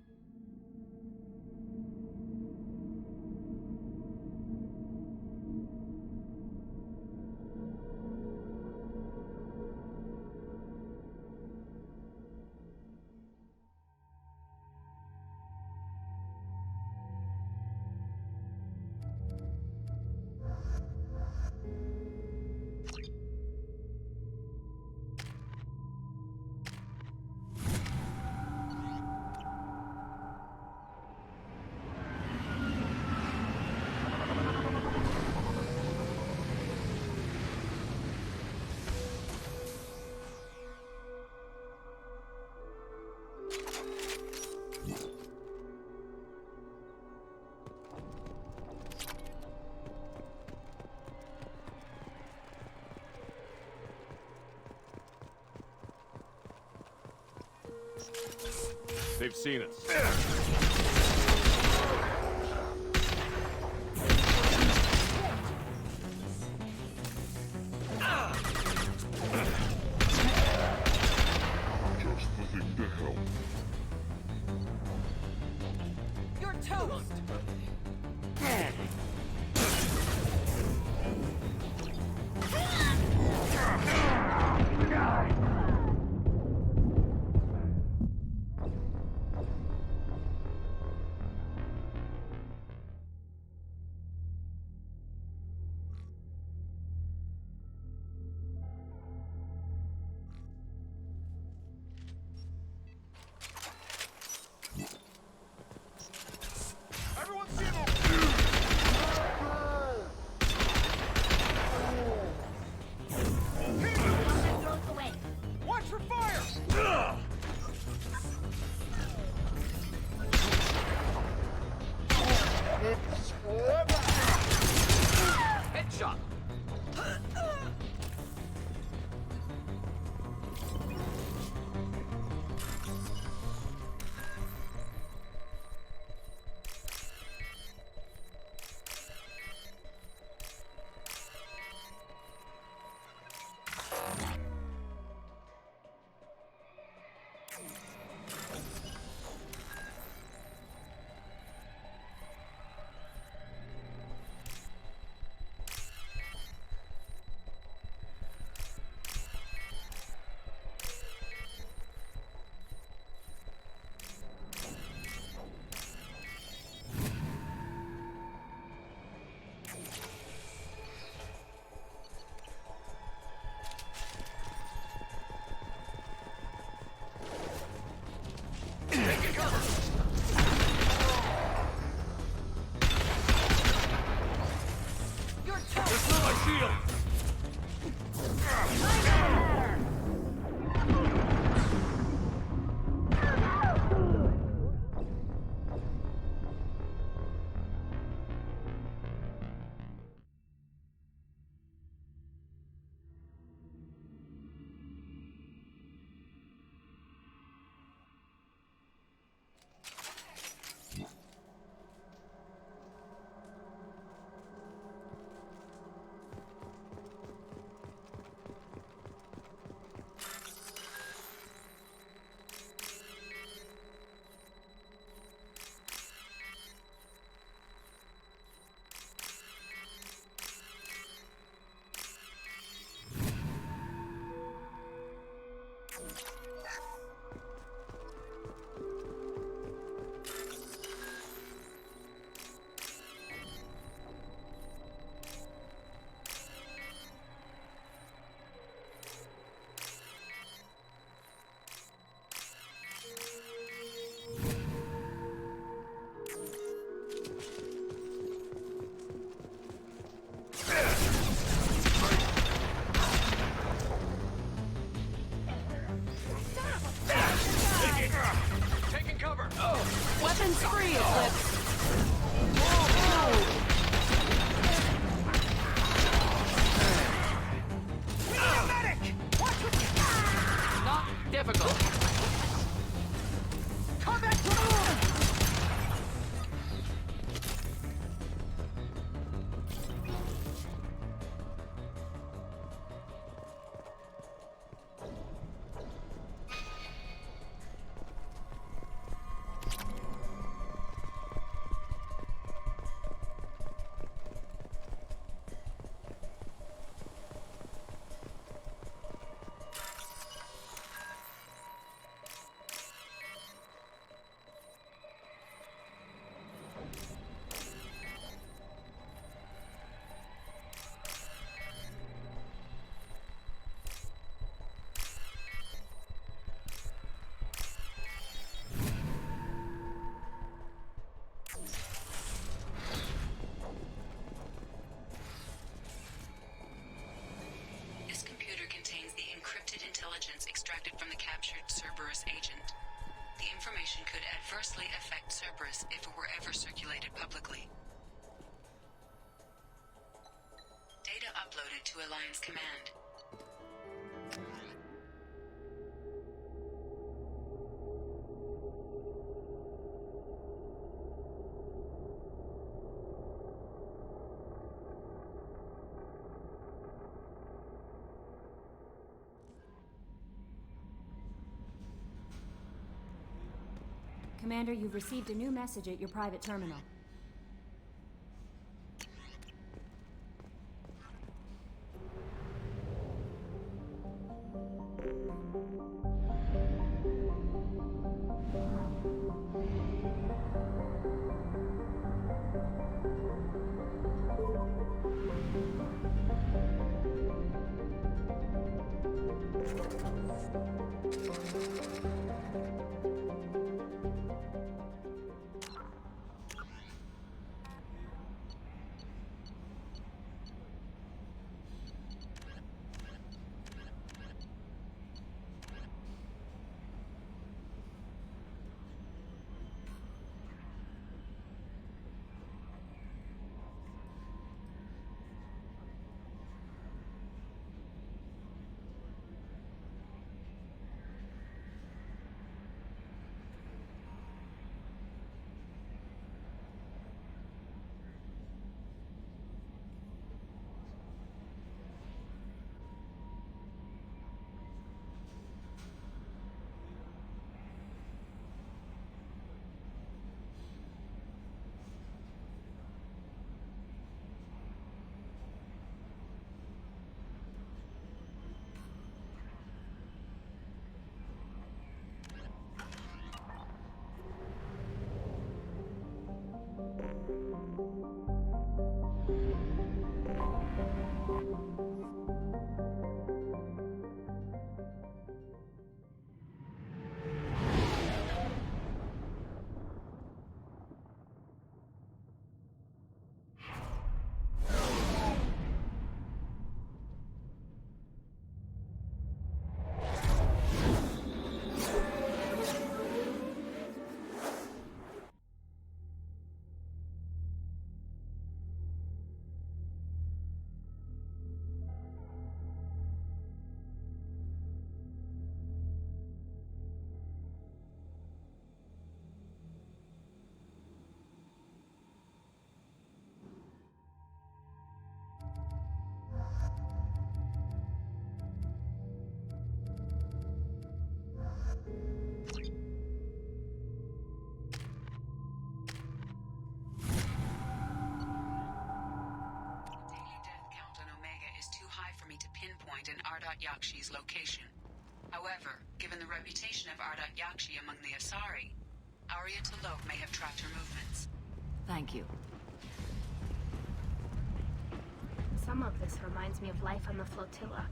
They've seen us.
Just the thing to help.
You're toast!
Everyone see them! Watch for fire!
Headshot!
Spree, Eclipse! Not difficult. Come back to the room! Extracted from the captured Cerberus agent. The information could adversely affect Cerberus if it were ever circulated publicly. Data uploaded to Alliance Command.
Commander, you've received a new message at your private terminal. In Ardat Yakshi's location. However, given the reputation of Ardat Yakshi among the Asari, Arya T'Loak may have tracked her movements.
Thank you.
Some of this reminds me of life on the flotilla.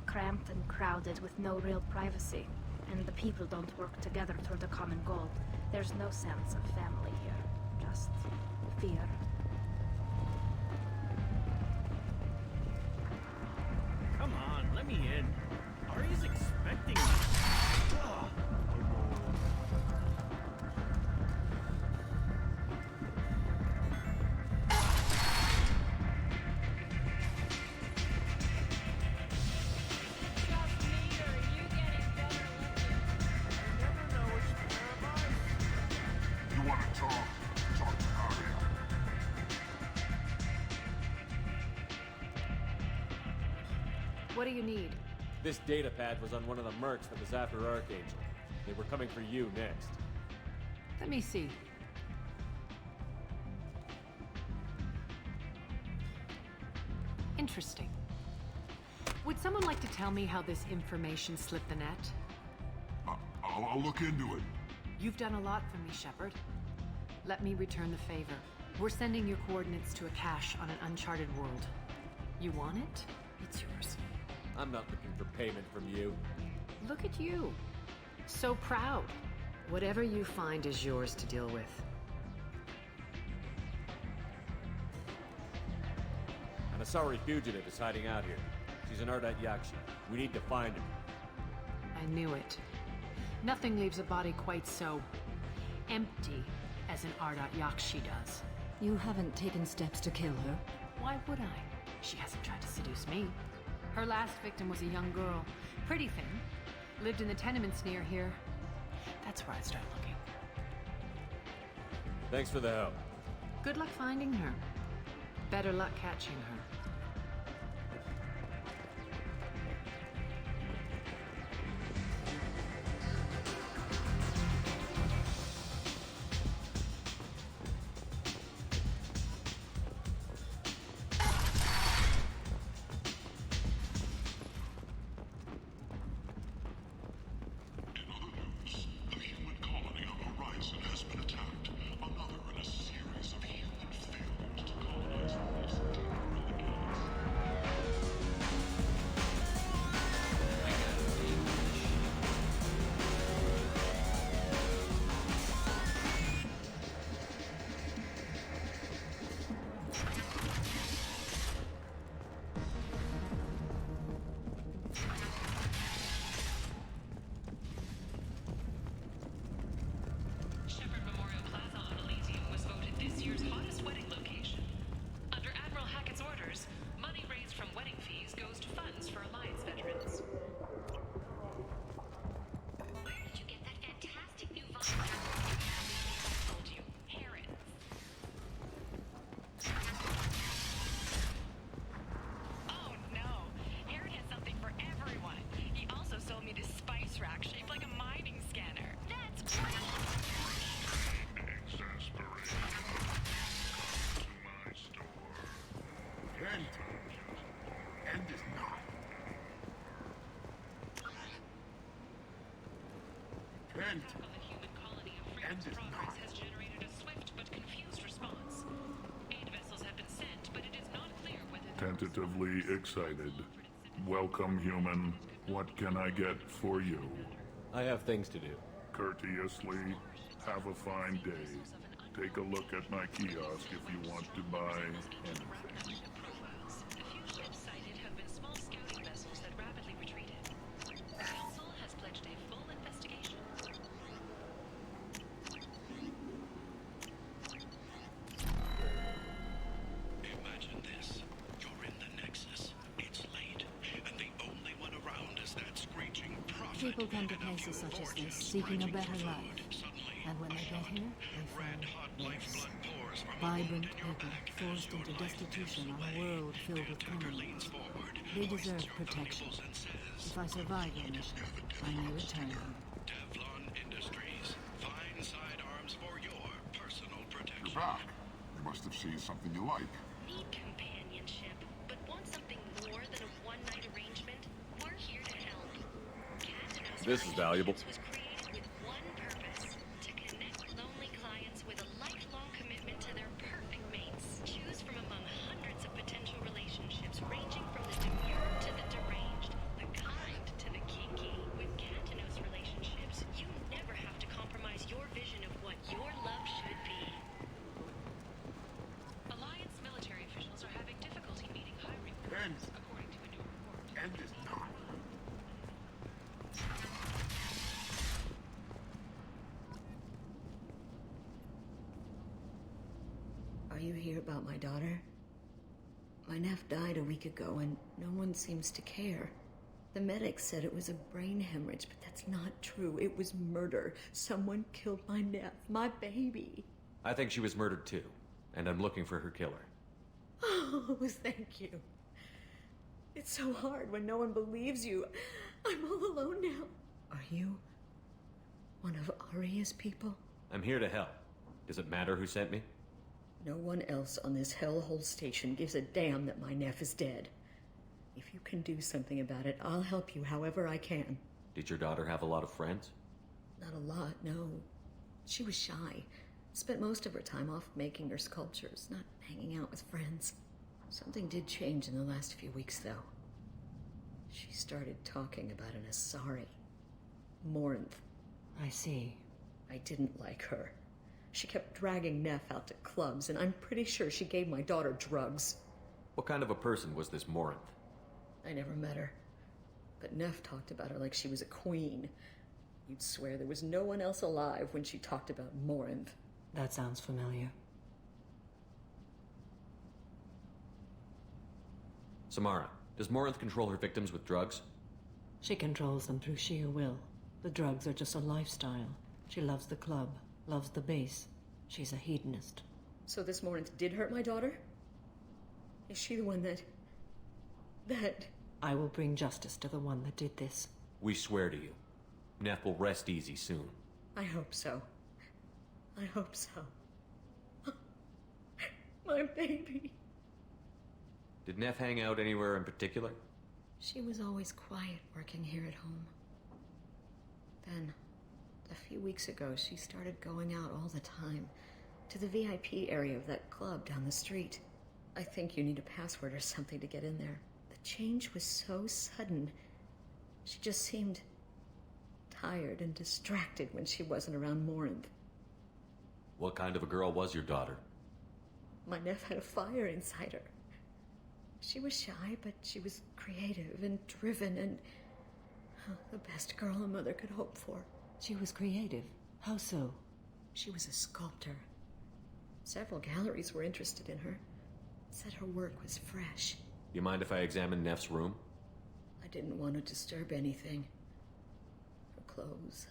Cramped and crowded with no real privacy. And the people don't work together toward a common goal. There's no sense of family here. Just fear.
Come on, let me in. Arya's expecting me.
What do you need?
This data pad was on one of the mercs that was after Archangel. They were coming for you next.
Let me see. Interesting. Would someone like to tell me how this information slipped the net?
I'll look into it.
You've done a lot for me, Shepard. Let me return the favor. We're sending your coordinates to a cache on an uncharted world. You want it? It's yours.
I'm not looking for payment from you.
Look at you. So proud. Whatever you find is yours to deal with.
An Asari fugitive is hiding out here. She's an Ardat Yakshi. We need to find her.
I knew it. Nothing leaves a body quite so empty as an Ardat Yakshi does.
You haven't taken steps to kill her?
Why would I? She hasn't tried to seduce me. Her last victim was a young girl. Pretty thin. Lived in the tenements near here. That's where I'd start looking.
Thanks for the help.
Good luck finding her. Better luck catching her.
Tentatively excited. Welcome, human. What can I get for you?
I have things to do.
Courteously, have a fine day. Take a look at my kiosk if you want to buy anything.
The few ships sighted have been small scouting vessels that rapidly retreated. The Council has pledged a full investigation.
Imagine this. You're in the Nexus. It's late, and the only one around is that screeching prophet.
People come to places such as this seeking a better life. And when they get here, they find this. Vibrant people forced into destitution on a world filled with criminals. They deserve protection. If I survive your mission, I may return them.
Teflon Industries. Fine sidearms for your personal protection.
You're back. You must have seen something you like.
Need companionship, but want something more than a one-night arrangement? We're here to help.
This is valuable.
Was created with one purpose: to connect lonely clients with a lifelong commitment to their perfect mates. Choose from among hundreds of potential relationships, ranging from the demure to the deranged, the kind to the kinky. With Cantinos relationships, you never have to compromise your vision of what your love should be.
Alliance military officials are having difficulty meeting hiring requirements, according to a new report.
End is not.
Are you here about my daughter? My nephew died a week ago and no one seems to care. The medics said it was a brain hemorrhage, but that's not true. It was murder. Someone killed my nephew, my baby.
I think she was murdered too, and I'm looking for her killer.
Oh, thank you.
It's so hard when no one believes you. I'm all alone now. Are you one of Aria's people?
I'm here to help. Does it matter who sent me?
No one else on this hellhole station gives a damn that my Neff is dead. If you can do something about it, I'll help you however I can.
Did your daughter have a lot of friends?
Not a lot, no. She was shy. Spent most of her time off making her sculptures, not hanging out with friends. Something did change in the last few weeks, though. She started talking about an Asari. Morinth.
I see.
I didn't like her. She kept dragging Neff out to clubs, and I'm pretty sure she gave my daughter drugs.
What kind of a person was this Morinth?
I never met her. But Neff talked about her like she was a queen. You'd swear there was no one else alive when she talked about Morinth.
That sounds familiar.
Samara, does Morinth control her victims with drugs?
She controls them through sheer will. The drugs are just a lifestyle. She loves the club, loves the base. She's a hedonist.
So this Morinth did hurt my daughter? Is she the one that...
I will bring justice to the one that did this.
We swear to you. Neff will rest easy soon.
I hope so. I hope so. My baby.
Did Neff hang out anywhere in particular?
She was always quiet working here at home. Then, a few weeks ago, she started going out all the time to the VIP area of that club down the street. I think you need a password or something to get in there. The change was so sudden. She just seemed tired and distracted when she wasn't around Morinth.
What kind of a girl was your daughter?
My Neff had a fire inside her. She was shy, but she was creative and driven and the best girl a mother could hope for.
She was creative. How so?
She was a sculptor. Several galleries were interested in her. Said her work was fresh.
You mind if I examine Neff's room?
I didn't want to disturb anything. Her clothes,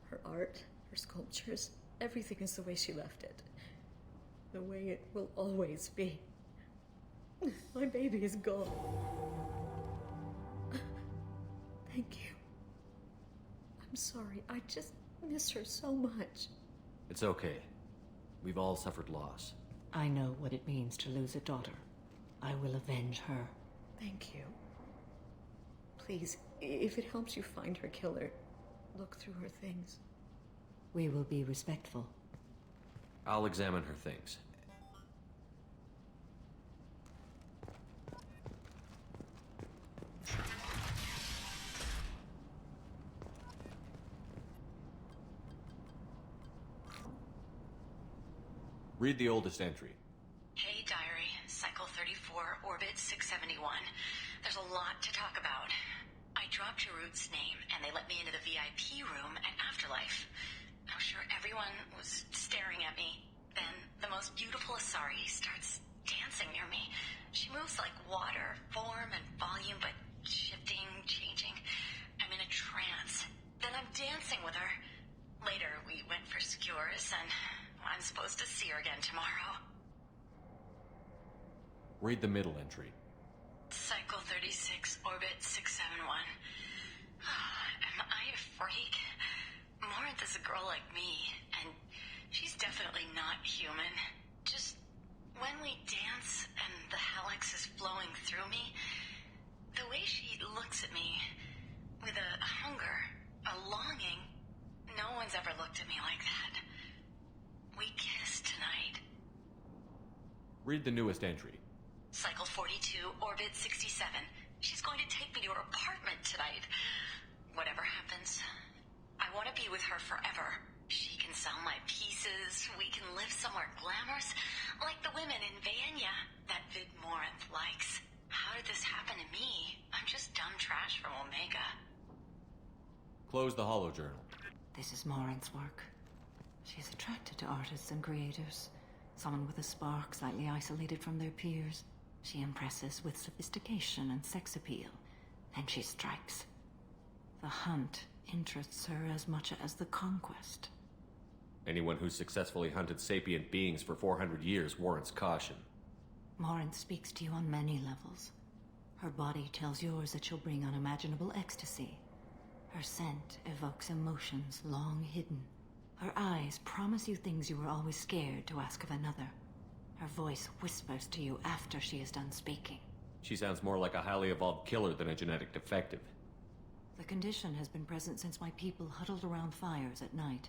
her art, her sculptures, everything is the way she left it. The way it will always be. My baby is gone. Thank you. I'm sorry. I just miss her so much.
It's okay. We've all suffered loss.
I know what it means to lose a daughter. I will avenge her.
Thank you. Please, if it helps you find her killer, look through her things.
We will be respectful.
I'll examine her things. Read the oldest entry.
Hey, Diary. Cycle 34, Orbit 671. There's a lot to talk about. I dropped your root's name, and they let me into the VIP room at Afterlife. I'm sure everyone was staring at me. Then, the most beautiful Asari starts dancing near me. She moves like water, form and volume, but shifting, changing. I'm in a trance. Then I'm dancing with her. Later, we went for skewers, and I'm supposed to see her again tomorrow.
Read the middle entry.
Cycle 36, Orbit 671. Am I a freak? Morinth is a girl like me, and she's definitely not human. Just when we dance and the Helix is flowing through me, the way she looks at me with a hunger, a longing, no one's ever looked at me like that. We kissed tonight.
Read the newest entry.
Cycle 42, Orbit 67. She's going to take me to her apartment tonight. Whatever happens, I want to be with her forever. She can sell my pieces. We can live somewhere glamorous, like the women in Vanya that Vid Morinth likes. How did this happen to me? I'm just dumb trash from Omega.
Close the holojournal.
This is Morinth's work. She is attracted to artists and creators. Someone with a spark, slightly isolated from their peers. She impresses with sophistication and sex appeal. Then she strikes. The hunt interests her as much as the conquest.
Anyone who's successfully hunted sapient beings for 400 years warrants caution.
Morinth speaks to you on many levels. Her body tells yours that she'll bring unimaginable ecstasy. Her scent evokes emotions long hidden. Her eyes promise you things you were always scared to ask of another. Her voice whispers to you after she is done speaking.
She sounds more like a highly evolved killer than a genetic defective.
The condition has been present since my people huddled around fires at night.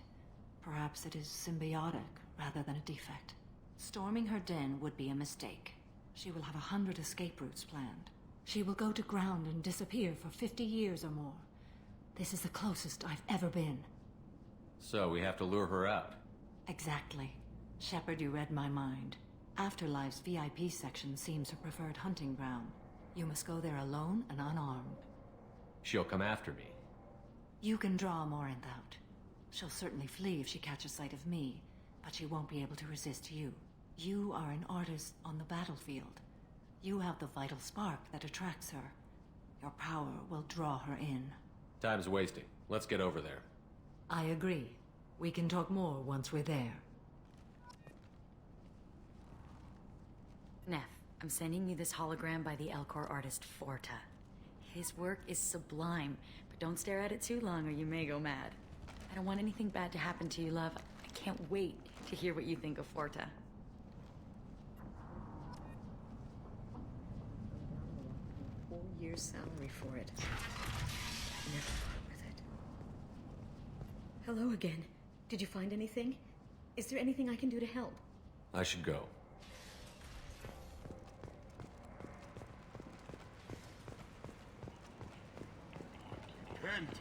Perhaps it is symbiotic rather than a defect. Storming her den would be a mistake. She will have 100 escape routes planned. She will go to ground and disappear for 50 years or more. This is the closest I've ever been.
So we have to lure her out.
Exactly. Shepard, you read my mind. Afterlife's VIP section seems her preferred hunting ground. You must go there alone and unarmed.
She'll come after me.
You can draw Morinth out. She'll certainly flee if she catches sight of me, but she won't be able to resist you. You are an artist on the battlefield. You have the vital spark that attracts her. Your power will draw her in.
Time's wasting. Let's get over there.
I agree. We can talk more once we're there.
Neff, I'm sending you this hologram by the Elcor artist Forta. His work is sublime, but don't stare at it too long or you may go mad. I don't want anything bad to happen to you, love. I can't wait to hear what you think of Forta.
4 years' salary for it. Never part with it. Hello again. Did you find anything? Is there anything I can do to help?
I should go.
Kent!